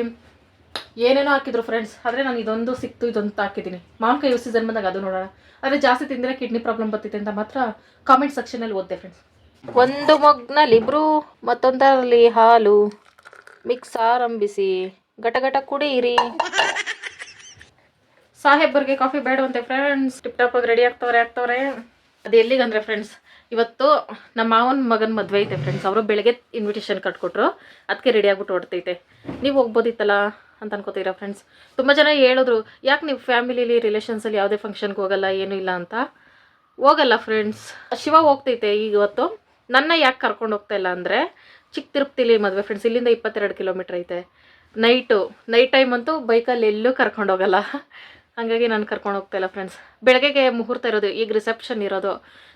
ಏನೇನೋ ಹಾಕಿದ್ರು ಫ್ರೆಂಡ್ಸ್. ಆದರೆ ನಾನು ಇದೊಂದು ಸಿಕ್ತು, ಇದೊಂದು ಹಾಕಿದ್ದೀನಿ. ಮಾವಿನಕಾಯಿ ಸೀಸನ್ ಬಂದಾಗ ಅದು ನೋಡೋಣ. ಆದರೆ ಜಾಸ್ತಿ ತಿಂದರೆ ಕಿಡ್ನಿ ಪ್ರಾಬ್ಲಮ್ ಬರ್ತೈತೆ ಅಂತ ಮಾತ್ರ ಕಾಮೆಂಟ್ ಸೆಕ್ಷನಲ್ಲಿ ಓದಿದೆ ಫ್ರೆಂಡ್ಸ್. ಒಂದು ಮಗ್ನಲ್ಲಿ ಇಬ್ರು, ಮತ್ತೊಂದರಲ್ಲಿ ಹಾಲು ಮಿಕ್ಸ್ ಆರಂಭಿಸಿ ಗಟಗಟ ಕುಡಿಯಿರಿ. ಸಾಹೇಬರ್ಗೆ ಕಾಫಿ ಬೇಡವಂತೆ ಫ್ರೆಂಡ್ಸ್. ಟಿಪ್ ಟಾಪ್ ಆಗಿ ರೆಡಿ ಆಗ್ತವ್ರೆ. ಅದು ಎಲ್ಲಿಗಂದ್ರೆ ಫ್ರೆಂಡ್ಸ್, ಇವತ್ತು ನಮ್ಮ ಮಾವನ ಮಗನ ಮದುವೆ ಐತೆ ಫ್ರೆಂಡ್ಸ್. ಅವರು ಬೆಳಗ್ಗೆ ಇನ್ವಿಟೇಷನ್ ಕಟ್ಕೊಟ್ರು, ಅದಕ್ಕೆ ರೆಡಿ ಆಗ್ಬಿಟ್ಟು ಹೊಡ್ತೈತೆ. ನೀವು ಹೋಗ್ಬೋದಿತ್ತಲ್ಲ ಅಂತ ಅನ್ಕೋತೀರಾ ಫ್ರೆಂಡ್ಸ್. ತುಂಬ ಜನ ಹೇಳಿದ್ರು, ಯಾಕೆ ನೀವು ಫ್ಯಾಮಿಲಿಲಿ ರಿಲೇಷನ್ಸಲ್ಲಿ ಯಾವುದೇ ಫಂಕ್ಷನ್ಗೆ ಹೋಗಲ್ಲ, ಏನೂ ಇಲ್ಲ ಅಂತ. ಹೋಗಲ್ಲ ಫ್ರೆಂಡ್ಸ್. ಶಿವ ಹೋಗ್ತೈತೆ ಈಗ ಇವತ್ತು. ನನ್ನ ಯಾಕೆ ಕರ್ಕೊಂಡು ಹೋಗ್ತಾ ಇಲ್ಲ ಅಂದರೆ, ಚಿಕ್ಕ ತಿರುಪತಿಲಿ ಮದುವೆ ಫ್ರೆಂಡ್ಸ್. ಇಲ್ಲಿಂದ 22 ಕಿಲೋಮೀಟ್ರ್ ಐತೆ. ನೈಟ್ ಟೈಮ್ ಅಂತೂ ಬೈಕಲ್ಲಿ ಎಲ್ಲೂ ಕರ್ಕೊಂಡು ಹೋಗಲ್ಲ. ಹಾಗಾಗಿ ನಾನು ಕರ್ಕೊಂಡು ಹೋಗ್ತಾ ಇಲ್ಲ ಫ್ರೆಂಡ್ಸ್. ಬೆಳಗ್ಗೆಗೆ ಮುಹೂರ್ತ ಇರೋದು, ಈಗ ರಿಸೆಪ್ಷನ್ ಇರೋದು.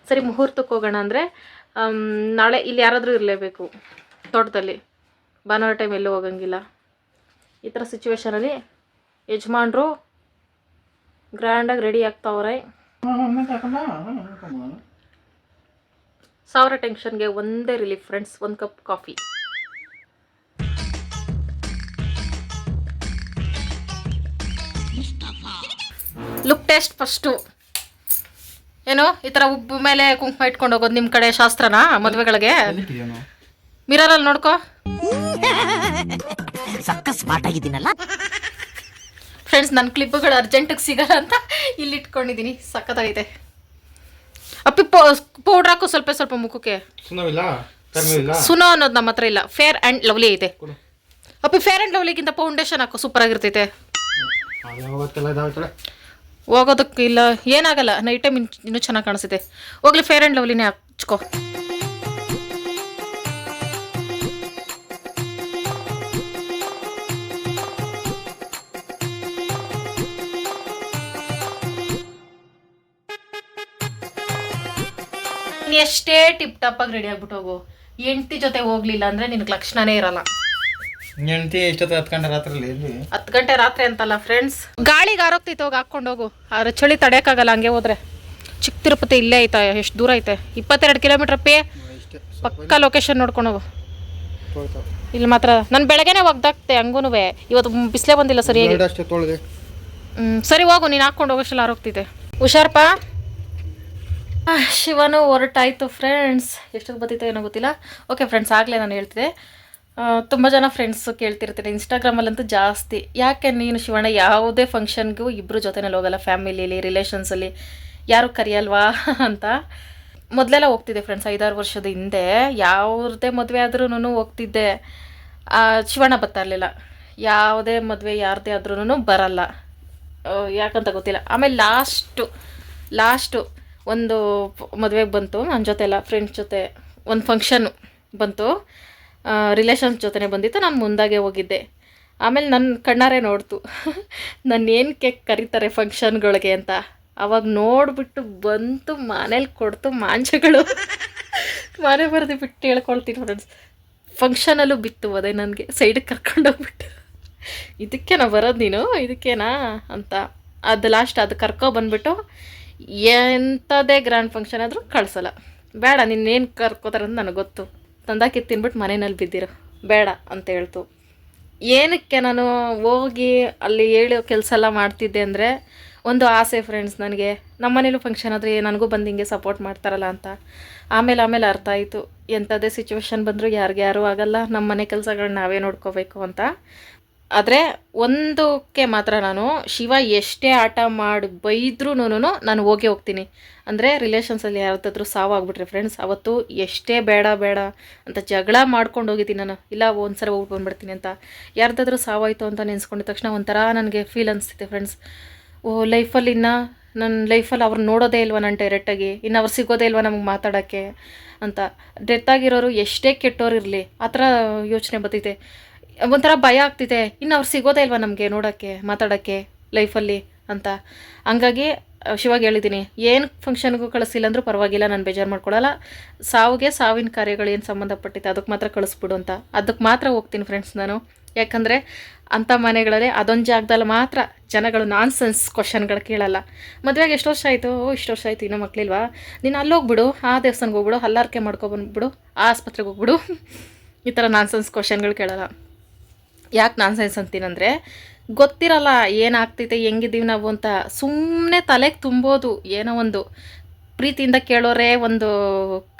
ಸರಿ ಮುಹೂರ್ತಕ್ಕೆ ಹೋಗೋಣ ಅಂದರೆ ನಾಳೆ ಇಲ್ಲಿ ಯಾರಾದರೂ ಇರಲೇಬೇಕು ತೋಟದಲ್ಲಿ. ಭಾನುವಾರ ಟೈಮ್ ಎಲ್ಲೂ ಹೋಗಂಗಿಲ್ಲ. ಈ ಥರ ಸಿಚುವೇಶನಲ್ಲಿ ಯಜಮಾನ್ರು ಗ್ರ್ಯಾಂಡಾಗಿ ರೆಡಿ ಆಗ್ತಾವ್ರೆ. 1000 ಟೆನ್ಷನ್ಗೆ ಒಂದೇ relief friends, 1 cup coffee. Look taste first. ಏನು ಈ ಥರ ಉಬ್ಬು ಮೇಲೆ ಕುಂಕುಮ ಇಟ್ಕೊಂಡು ಹೋಗೋದು ನಿಮ್ಮ ಕಡೆ ಶಾಸ್ತ್ರನಾ ಮದುವೆಗಳಿಗೆ? ಮಿರರಲ್ಲಿ ನೋಡ್ಕೋ. ಫ್ರೆಂಡ್ಸ್ ನನ್ನ ಕ್ಲಿಪ್ಗಳು ಅರ್ಜೆಂಟಿಗೆ ಸಿಗಲ್ಲ ಅಂತ ಇಲ್ಲಿ ಇಟ್ಕೊಂಡಿದ್ದೀನಿ. ಸಖತ್ತಾಗೈತೆ. ಅಪ್ಪಿ ಪೌಡ್ರ್ ಹಾಕು ಸ್ವಲ್ಪ ಮುಖಕ್ಕೆ. ಸುನೋ ಅನ್ನೋದು ನಮ್ಮ ಹತ್ರ ಇಲ್ಲ. ಫೇರ್ ಆ್ಯಂಡ್ ಲವ್ಲಿ ಐತೆ. ಅಪ್ಪಿ ಫೇರ್ ಆ್ಯಂಡ್ ಲವ್ಲಿಗಿಂತ ಫೌಂಡೇಶನ್ ಹಾಕು, ಸೂಪರ್ ಆಗಿರ್ತೈತೆ. ಹೋಗೋದಕ್ಕಿಲ್ಲ, ಏನಾಗಲ್ಲ. ನೈಟ್ ಟೈಮ್ ಇನ್ನೂ ಚೆನ್ನಾಗಿ ಕಾಣಿಸುತ್ತೆ. ಹೋಗ್ಲಿ ಫೇರ್ ಆ್ಯಂಡ್ ಲವ್ಲಿನೇ ಹಚ್ಕೋ. ಎಷ್ಟೇ ಟಿಪ್ ಟಾಪ್ ಆಗಿ ರೆಡಿ ಆಗ್ಬಿಟ್ಟು ಹೋಗು, ಹೆಂಡತಿ ಜೊತೆ ಹೋಗ್ಲಿಲ್ಲ ಅಂದ್ರೆ ನಿನಗೆ ಲಕ್ಷಣನೇ ಇರಲ್ಲ. ಹೆಂಡತಿ ಎಷ್ಟೊತ್ತು 10 ಗಂಟೆ ರಾತ್ರಿ? 10 ಗಂಟೆ ರಾತ್ರಿ ಅಂತಲ್ಲ ಫ್ರೆಂಡ್ಸ್, ಗಾಳಿಗೆ ಆರೋಗ್ತೈತೆ. ಹೋಗಿ ಹಾಕೊಂಡು ಹೋಗು. ಆದ್ರೆ ಚಳಿ ತಡೆಯೋಕ್ಕಾಗಲ್ಲ ಹಂಗೆ ಹೋದ್ರೆ. ಚಿಕ್ಕ ತಿರುಪತಿ ಇಲ್ಲೇ ಐತಾ, ಎಷ್ಟು ದೂರ ಐತೆ? 22 ಕಿಲೋಮೀಟ್ರ್ ಪೇ. ಪಕ್ಕ ಲೊಕೇಶನ್ ನೋಡ್ಕೊಂಡು ಹೋಗು. ಇಲ್ಲಿ ಮಾತ್ರ ನಾನು ಬೆಳಗ್ಗೆನೇ ಒಗ್ದಾಕ್ತೆ ಹಂಗೂ. ಇವತ್ತು ಬಿಸಿಲೇ ಬಂದಿಲ್ಲ ಸರಿಯಾಗಿ. ಸರಿ ಹೋಗು, ನೀನು ಹಾಕ್ಕೊಂಡು ಹೋಗೋಷ್ಟೆಲ್ಲ ಆರೋಗ್ತೈತೆ. ಹುಷಾರಪ್ಪ. ಶಿವನು ಹೊರಟಾಯ್ತು ಫ್ರೆಂಡ್ಸ್. ಎಷ್ಟೊತ್ತು ಬರ್ತೈತೋ ಏನೋ ಗೊತ್ತಿಲ್ಲ. ಓಕೆ ಫ್ರೆಂಡ್ಸ್, ಆಗಲೇ ನಾನು ಹೇಳ್ತಿದ್ದೆ, ತುಂಬ ಜನ ಫ್ರೆಂಡ್ಸ್ ಕೇಳ್ತಿರ್ತೀನಿ ಇನ್ಸ್ಟಾಗ್ರಾಮಲ್ಲಂತೂ ಜಾಸ್ತಿ, ಯಾಕೆ ನೀನು ಶಿವಣ್ಣ ಯಾವುದೇ ಫಂಕ್ಷನ್ಗೂ ಇಬ್ಬರು ಜೊತೆನಲ್ಲಿ ಹೋಗಲ್ಲ, ಫ್ಯಾಮಿಲಿಲಿ ರಿಲೇಷನ್ಸಲ್ಲಿ ಯಾರು ಕರೆಯಲ್ವಾ ಅಂತ. ಮೊದಲೆಲ್ಲ ಹೋಗ್ತಿದ್ದೆ ಫ್ರೆಂಡ್ಸ್, 5-6 ವರ್ಷದ ಹಿಂದೆ ಯಾವುದೇ ಮದುವೆ ಆದ್ರೂ ಹೋಗ್ತಿದ್ದೆ. ಶಿವಣ್ಣ ಬರ್ತಾ ಇರಲಿಲ್ಲ. ಯಾವುದೇ ಮದುವೆ ಯಾರದೇ ಆದ್ರೂ ಬರಲ್ಲ, ಯಾಕಂತ ಗೊತ್ತಿಲ್ಲ. ಆಮೇಲೆ ಲಾಸ್ಟು ಒಂದು ಮದುವೆಗೆ ಬಂತು ನನ್ನ ಜೊತೆ ಎಲ್ಲ ಫ್ರೆಂಡ್ಸ್ ಜೊತೆ. ಒಂದು ಫಂಕ್ಷನ್ನು ಬಂತು, ರಿಲೇಷನ್ಸ್ ಜೊತೆನೇ ಬಂದಿತ್ತು. ನಾನು ಮುಂದಾಗೆ ಹೋಗಿದ್ದೆ. ಆಮೇಲೆ ನನ್ನ ಕಣ್ಣಾರೆ ನೋಡ್ತು ನಾನು ಏನಕ್ಕೆ ಕರೀತಾರೆ ಫಂಕ್ಷನ್ಗಳಿಗೆ ಅಂತ. ಅವಾಗ ನೋಡಿಬಿಟ್ಟು ಬಂತು, ಮನೇಲಿ ಕೊಡ್ತು ಮಾಂಜಗಳು. ಮನೆ ಬರೆದು ಬಿಟ್ಟು ಹೇಳ್ಕೊಳ್ತೀನಿ ಫ್ರೆಂಡ್ಸ್. ಫಂಕ್ಷನಲ್ಲೂ ಬಿತ್ತು ಅದೇ ನನಗೆ, ಸೈಡಿಗೆ ಕರ್ಕೊಂಡೋಗ್ಬಿಟ್ಟು, ಇದಕ್ಕೇನಾ ಬರೋದು ನೀನು, ಇದಕ್ಕೇನಾ ಅಂತ. ಅದು ಲಾಸ್ಟ್ ಅದು ಕರ್ಕೊಬಂದ್ಬಿಟ್ಟು ಎಂಥದೇ ಗ್ರ್ಯಾಂಡ್ ಫಂಕ್ಷನ್ ಆದರೂ ಕಳಿಸಲ್ಲ. ಬೇಡ, ನಿನ್ನೇನು ಕರ್ಕೋತಾರೆ ಅಂತ ನನಗೆ ಗೊತ್ತು, ತಂದಾಕಿ ತಿನ್ಬಿಟ್ಟು ಮನೆಯಲ್ಲಿ ಬಿದ್ದಿರೋ ಬೇಡ ಅಂತ ಹೇಳ್ತು. ಏನಕ್ಕೆ ನಾನು ಹೋಗಿ ಅಲ್ಲಿ ಹೇಳೋ ಕೆಲಸ ಎಲ್ಲ ಮಾಡ್ತಿದ್ದೆ ಅಂದರೆ, ಒಂದು ಆಸೆ ಫ್ರೆಂಡ್ಸ್ ನನಗೆ, ನಮ್ಮ ಮನೇಲೂ ಫಂಕ್ಷನ್ ಆದರೆ ನನಗೂ ಬಂದು ಹಿಂಗೆ ಸಪೋರ್ಟ್ ಮಾಡ್ತಾರಲ್ಲ ಅಂತ. ಆಮೇಲೆ ಅರ್ಥ ಆಯಿತು, ಎಂಥದೇ ಸಿಚುವೇಶನ್ ಬಂದರೂ ಯಾರಿಗ್ಯಾರೂ ಆಗಲ್ಲ, ನಮ್ಮ ಮನೆ ಕೆಲಸಗಳನ್ನ ನಾವೇ ನೋಡ್ಕೋಬೇಕು ಅಂತ. ಆದರೆ ಒಂದಕ್ಕೆ ಮಾತ್ರ, ನಾನು ಶಿವ ಎಷ್ಟೇ ಆಟ ಮಾಡಿ ಬೈದ್ರೂ ನಾನು ಹೋಗೇ ಹೋಗ್ತೀನಿ. ಅಂದರೆ ರಿಲೇಷನ್ಸಲ್ಲಿ ಯಾವತ್ತಾದ್ರೂ ಸಾವಾಗ್ಬಿಟ್ರೆ ಫ್ರೆಂಡ್ಸ್, ಅವತ್ತು ಎಷ್ಟೇ ಬೇಡ ಅಂತ ಜಗಳ ಮಾಡ್ಕೊಂಡು ಹೋಗಿದ್ದೀನಿ ನಾನು. ಇಲ್ಲ ಒಂದು ಸಲ ಹೋಗಿ ಬಂದುಬಿಡ್ತೀನಿ ಅಂತ. ಯಾರ್ದಾದ್ರೂ ಸಾವಾಯಿತು ಅಂತ ನೆನೆಸ್ಕೊಂಡಿದ ತಕ್ಷಣ ಒಂಥರ ನನಗೆ ಫೀಲ್ ಅನಿಸ್ತಿದೆ ಫ್ರೆಂಡ್ಸ್. ಲೈಫಲ್ಲಿ ಇನ್ನೂ ನನ್ನ ಲೈಫಲ್ಲಿ ಅವ್ರು ನೋಡೋದೇ ಇಲ್ವ ನಾನು ಡೈರೆಕ್ಟಾಗಿ, ಇನ್ನು ಅವ್ರು ಸಿಗೋದೇ ಇಲ್ವ ನಮಗೆ ಮಾತಾಡೋಕ್ಕೆ ಅಂತ. ಡೆತ್ ಆಗಿರೋರು ಎಷ್ಟೇ ಕೆಟ್ಟೋರು ಇರಲಿ ಆ ಥರ ಯೋಚನೆ ಬರ್ತೈತೆ, ಒಂಥರ ಭಯ ಆಗ್ತಿದೆ, ಇನ್ನು ಅವ್ರು ಸಿಗೋದೇ ಇಲ್ವ ನಮಗೆ ನೋಡೋಕ್ಕೆ ಮಾತಾಡೋಕ್ಕೆ ಲೈಫಲ್ಲಿ ಅಂತ. ಹಂಗಾಗಿ ಶಿವಾಗ ಹೇಳಿದ್ದೀನಿ, ಏನು ಫಂಕ್ಷನ್ಗೂ ಕಳಿಸಿಲ್ಲ ಅಂದರೂ ಪರವಾಗಿಲ್ಲ, ನಾನು ಬೇಜಾರು ಮಾಡ್ಕೊಳ್ಳಲ್ಲ. ಸಾವಿನ ಕಾರ್ಯಗಳು ಏನು ಸಂಬಂಧಪಟ್ಟಿತ್ತು ಅದಕ್ಕೆ ಮಾತ್ರ ಕಳಿಸ್ಬಿಡು ಅಂತ, ಅದಕ್ಕೆ ಮಾತ್ರ ಹೋಗ್ತೀನಿ ಫ್ರೆಂಡ್ಸ್ ನಾನು. ಯಾಕಂದರೆ ಅಂಥ ಮನೆಗಳಲ್ಲಿ ಅದೊಂದು ಜಾಗದಲ್ಲಿ ಮಾತ್ರ ಜನಗಳು ನಾನ್ಸೆನ್ಸ್ ಕ್ವಶನ್ಗಳು ಕೇಳಲ್ಲ. ಮದುವೆಗೆ ಎಷ್ಟು ವರ್ಷ ಆಯಿತು, ಇಷ್ಟು ವರ್ಷ ಆಯಿತು, ಇನ್ನೂ ಮಕ್ಕಳಿಲ್ವಾ, ನೀನು ಅಲ್ಲಿ ಹೋಗ್ಬಿಡು, ಆ ದೇವಸ್ಥಾನಕ್ಕೆ ಹೋಗ್ಬಿಡು, ಅಲ್ಲಾರ್ಕೆ ಮಾಡ್ಕೊಬಂದ್ಬಿಡು, ಆ ಆಸ್ಪತ್ರೆಗೆ ಹೋಗ್ಬಿಡು, ಈ ಥರ ನಾನ್ಸೆನ್ಸ್ ಕ್ವಶನ್ಗಳು ಕೇಳಲ್ಲ. ಯಾಕೆ ನಾನ್ಸೆನ್ಸ್ ಅಂತೀನಂದರೆ ಗೊತ್ತಿರಲ್ಲ ಏನಾಗ್ತೈತೆ, ಹೆಂಗಿದ್ದೀವಿ ನಾವು ಅಂತ ಸುಮ್ಮನೆ ತಲೆಗೆ ತುಂಬೋದು. ಏನೋ ಒಂದು ಪ್ರೀತಿಯಿಂದ ಕೇಳೋರೇ ಒಂದು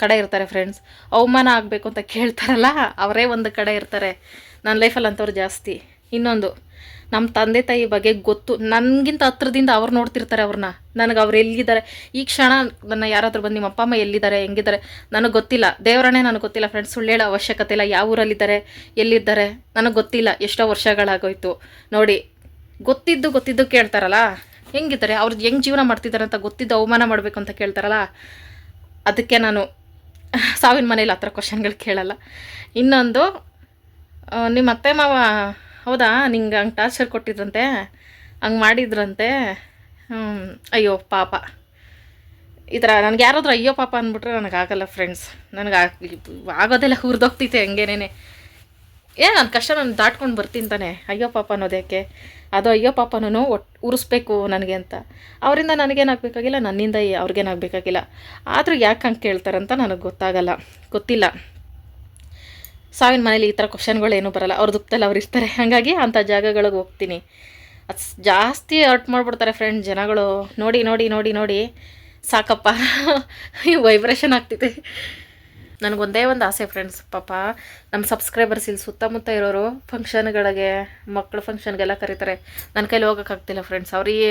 ಕಡೆ ಇರ್ತಾರೆ ಫ್ರೆಂಡ್ಸ್, ಅವಮಾನ ಆಗಬೇಕು ಅಂತ ಕೇಳ್ತಾರಲ್ಲ ಅವರೇ ಒಂದು ಕಡೆ ಇರ್ತಾರೆ. ನನ್ನ ಲೈಫಲ್ಲಿ ಅಂಥವ್ರು ಜಾಸ್ತಿ. ಇನ್ನೊಂದು, ನಮ್ಮ ತಂದೆ ತಾಯಿ ಬಗ್ಗೆ ಗೊತ್ತು, ನನಗಿಂತ ಹತ್ರದಿಂದ ಅವ್ರು ನೋಡ್ತಿರ್ತಾರೆ ಅವ್ರನ್ನ, ನನಗೆ ಅವ್ರು ಎಲ್ಲಿದ್ದಾರೆ ಈ ಕ್ಷಣ. ನನ್ನ ಯಾರಾದರೂ ಬಂದು ನಿಮ್ಮ ಅಪ್ಪ ಅಮ್ಮ ಎಲ್ಲಿದ್ದಾರೆ, ಹೆಂಗಿದ್ದಾರೆ ನನಗೆ ಗೊತ್ತಿಲ್ಲ, ದೇವರನ್ನೇ ನನಗೆ ಗೊತ್ತಿಲ್ಲ ಫ್ರೆಂಡ್ಸ್, ಸುಳ್ಳು ಹೇಳೋ ಅವಶ್ಯಕತೆ ಇಲ್ಲ. ಯಾವ ಊರಲ್ಲಿದ್ದಾರೆ, ಎಲ್ಲಿದ್ದಾರೆ ನನಗೆ ಗೊತ್ತಿಲ್ಲ, ಎಷ್ಟೋ ವರ್ಷಗಳಾಗೋಯ್ತು ನೋಡಿ. ಗೊತ್ತಿದ್ದು ಕೇಳ್ತಾರಲ್ಲ, ಹೆಂಗಿದ್ದಾರೆ ಅವ್ರು ಹೆಂಗೆ ಜೀವನ ಮಾಡ್ತಿದ್ದಾರೆ ಅಂತ ಗೊತ್ತಿದ್ದು ಅವಮಾನ ಮಾಡಬೇಕು ಅಂತ ಕೇಳ್ತಾರಲ್ಲ, ಅದಕ್ಕೆ ನಾನು ಸಾವಿನ ಮನೇಲಿ ಆ ಥರ ಕ್ವಶನ್ಗಳು ಕೇಳಲ್ಲ. ಇನ್ನೊಂದು, ನಿಮ್ಮ ಅತ್ತೆ ಮಾವ ಹೌದಾ ನಿಂಗೆ ಹಂಗೆ ಟಾರ್ಚರ್ ಕೊಟ್ಟಿದ್ರಂತೆ, ಹಂಗೆ ಮಾಡಿದ್ರಂತೆ, ಅಯ್ಯೋ ಪಾಪ, ಈ ಥರ ನನಗೆ ಯಾರಾದರೂ ಅಯ್ಯೋ ಪಾಪ ಅಂದ್ಬಿಟ್ರೆ ನನಗಾಗಲ್ಲ ಫ್ರೆಂಡ್ಸ್, ನನಗೆ ಆಗೋದೆಲ್ಲ ಹುರಿದೋಗ್ತೈತೆ ಹಂಗೇನೇ. ನನ್ನ ಕಷ್ಟ ನಾನು ದಾಟ್ಕೊಂಡು ಬರ್ತೀನಿ ತಾನೆ, ಅಯ್ಯೋ ಪಾಪ ಅನ್ನೋದಕ್ಕೆ. ಅದು ಅಯ್ಯೋ ಪಾಪನೂ ಉರಿಸ್ಬೇಕು ನನಗೆ ಅಂತ. ಅವರಿಂದ ನನಗೇನಾಗಬೇಕಾಗಿಲ್ಲ, ನನ್ನಿಂದ ಅವ್ರಿಗೇನಾಗಬೇಕಾಗಿಲ್ಲ. ಆದರೂ ಯಾಕೆ ಹಂಗೆ ಕೇಳ್ತಾರಂತ ನನಗೆ ಗೊತ್ತಿಲ್ಲ. ಸಾವಿನ ಮನೇಲಿ ಈ ಥರ ಕ್ವಶನ್ಗಳೇನೂ ಬರಲ್ಲ, ಅವ್ರ ದುಃಖದಲ್ಲಿ ಅವ್ರು ಇರ್ತಾರೆ. ಹಾಗಾಗಿ ಅಂಥ ಜಾಗಗಳಿಗೆ ಹೋಗ್ತೀನಿ. ಅದು ಜಾಸ್ತಿ ಹರ್ಟ್ ಮಾಡಿಬಿಡ್ತಾರೆ ಫ್ರೆಂಡ್ ಜನಗಳು. ನೋಡಿ ಸಾಕಪ್ಪ ವೈಬ್ರೇಷನ್ ಆಗ್ತಿದೆ. ನನಗೊಂದೇ ಒಂದು ಆಸೆ ಫ್ರೆಂಡ್ಸ್, ಪಾಪ ನಮ್ಮ ಸಬ್ಸ್ಕ್ರೈಬರ್ಸ್ ಇಲ್ಲಿ ಸುತ್ತಮುತ್ತ ಇರೋರು ಫಂಕ್ಷನ್ಗಳಿಗೆ, ಮಕ್ಕಳ ಫಂಕ್ಷನ್ಗೆಲ್ಲ ಕರೀತಾರೆ. ನನ್ನ ಕೈಲಿ ಹೋಗೋಕ್ಕಾಗ್ತಿಲ್ಲ ಫ್ರೆಂಡ್ಸ್. ಅವ್ರಿಗೆ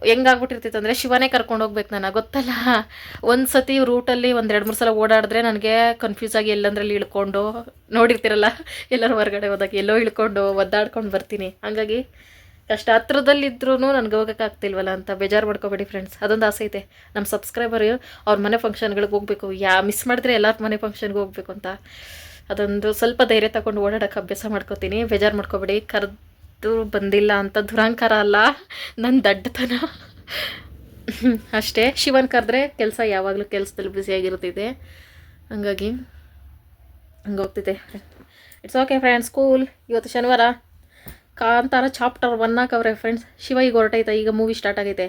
ಹೆಂಗಾಗ್ಬಿಟ್ಟಿರ್ತೈತೆ ಅಂದರೆ ಶಿವನೇ ಕರ್ಕೊಂಡು ಹೋಗ್ಬೇಕು ನನಗೆ, ಗೊತ್ತಲ್ಲ. ಒಂದು ಸತಿ ರೂಟಲ್ಲಿ 2-3 ಸಲ ಓಡಾಡಿದ್ರೆ ನನಗೆ ಕನ್ಫ್ಯೂಸ್ ಆಗಿ ಎಲ್ಲಂದ್ರಲ್ಲಿ ಇಳ್ಕೊಂಡು, ನೋಡಿರ್ತೀರಲ್ಲ ಎಲ್ಲರೂ ಹೊರಗಡೆ ಹೋದಾಗ ಎಲ್ಲೋ ಇಳ್ಕೊಂಡು ಒದ್ದಾಡ್ಕೊಂಡು ಬರ್ತೀನಿ. ಹಾಗಾಗಿ ಕಷ್ಟ ಹತ್ರದಲ್ಲಿದ್ರೂ ನನಗೆ ಹೋಗೋಕ್ಕಾಗ್ತಿಲ್ವಲ್ಲ ಅಂತ ಬೇಜಾರು ಮಾಡ್ಕೋಬೇಡಿ ಫ್ರೆಂಡ್ಸ್. ಅದೊಂದು ಆಸೆ ಐತೆ ನಮ್ಮ ಸಬ್ಸ್ಕ್ರೈಬರ್ ಅವ್ರ ಮನೆ ಫಂಕ್ಷನ್ಗಳಿಗೆ ಹೋಗಬೇಕು, ಮಿಸ್ ಮಾಡಿದ್ರೆ ಎಲ್ಲರ ಮನೆ ಫಂಕ್ಷನ್ಗೆ ಹೋಗ್ಬೇಕು ಅಂತ. ಅದೊಂದು ಸ್ವಲ್ಪ ಧೈರ್ಯ ತಗೊಂಡು ಓಡಾಡೋಕ್ಕೆ ಅಭ್ಯಾಸ ಮಾಡ್ಕೋತೀನಿ. ಬೇಜಾರು ಮಾಡ್ಕೋಬೇಡಿ, ಕರೆದು ಬಂದಿಲ್ಲ ಅಂತ ದುರಹಂಕಾರ ಅಲ್ಲ, ನನ್ನ ದಡ್ಡತನ ಅಷ್ಟೇ. ಶಿವನ್ ಕರೆದ್ರೆ ಕೆಲಸ ಯಾವಾಗಲೂ ಕೆಲಸದಲ್ಲಿ ಬ್ಯುಸಿಯಾಗಿರ್ತಿದೆ, ಹಂಗಾಗಿ ಹಂಗೆ ಹೋಗ್ತಿದೆ. It's okay friends, cool. ಇವತ್ತು ಶನಿವಾರ, ಕಾಂತಾರ ಚಾಪ್ಟರ್ 1 ಹಾಕವ್ರೆ ಫ್ರೆಂಡ್ಸ್. ಶಿವ ಈಗ ಹೊರಟೈತೆ, ಈಗ ಮೂವಿ ಸ್ಟಾರ್ಟ್ ಆಗೈತೆ.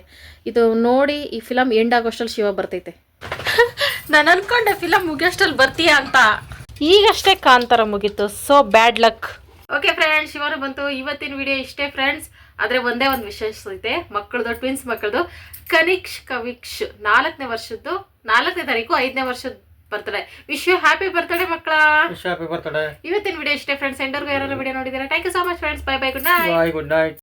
ಇದು ನೋಡಿ ಈ ಫಿಲಮ್ ಎಂಡ್ ಆಗೋಷ್ಟಲ್ಲಿ ಶಿವ ಬರ್ತೈತೆ. ನಾನು ಅನ್ಕೊಂಡೆ ಫಿಲಮ್ ಮುಗಿಯೋಷ್ಟಲ್ಲಿ ಬರ್ತೀಯಾ ಅಂತ, ಈಗಷ್ಟೇ ಕಾಂತಾರ ಮುಗೀತು. So bad luck. Okay friends, ಶಿವನು ಬಂತು. ಇವತ್ತಿನ ವಿಡಿಯೋ ಇಷ್ಟೇ ಫ್ರೆಂಡ್ಸ್. ಆದರೆ ಒಂದೇ ಒಂದು ವಿಶೇಷ ಐತೆ, ಮಕ್ಕಳದು, ಟ್ವಿನ್ಸ್ ಮಕ್ಕಳದು. ಕವಿಕ್ಷ್ 4ನೇ ವರ್ಷದ್ದು, 4ನೇ ತಾರೀಕು 5ನೇ ವರ್ಷದ birthday. Wish you happy birthday ಮಕ್ಕಳ. Happy birthday. ಇವತ್ತಿನ ವಿಡಿಯೋ ಇಷ್ಟೇ ಫ್ರೆಂಡ್ಸ್. ಎಂಡರ್ಗೂ ಯಾರು ವಿಡಿಯೋ ನೋಡಿದ್ದಾರೆ, thank you so much friends. Bye good night. Bye, good night.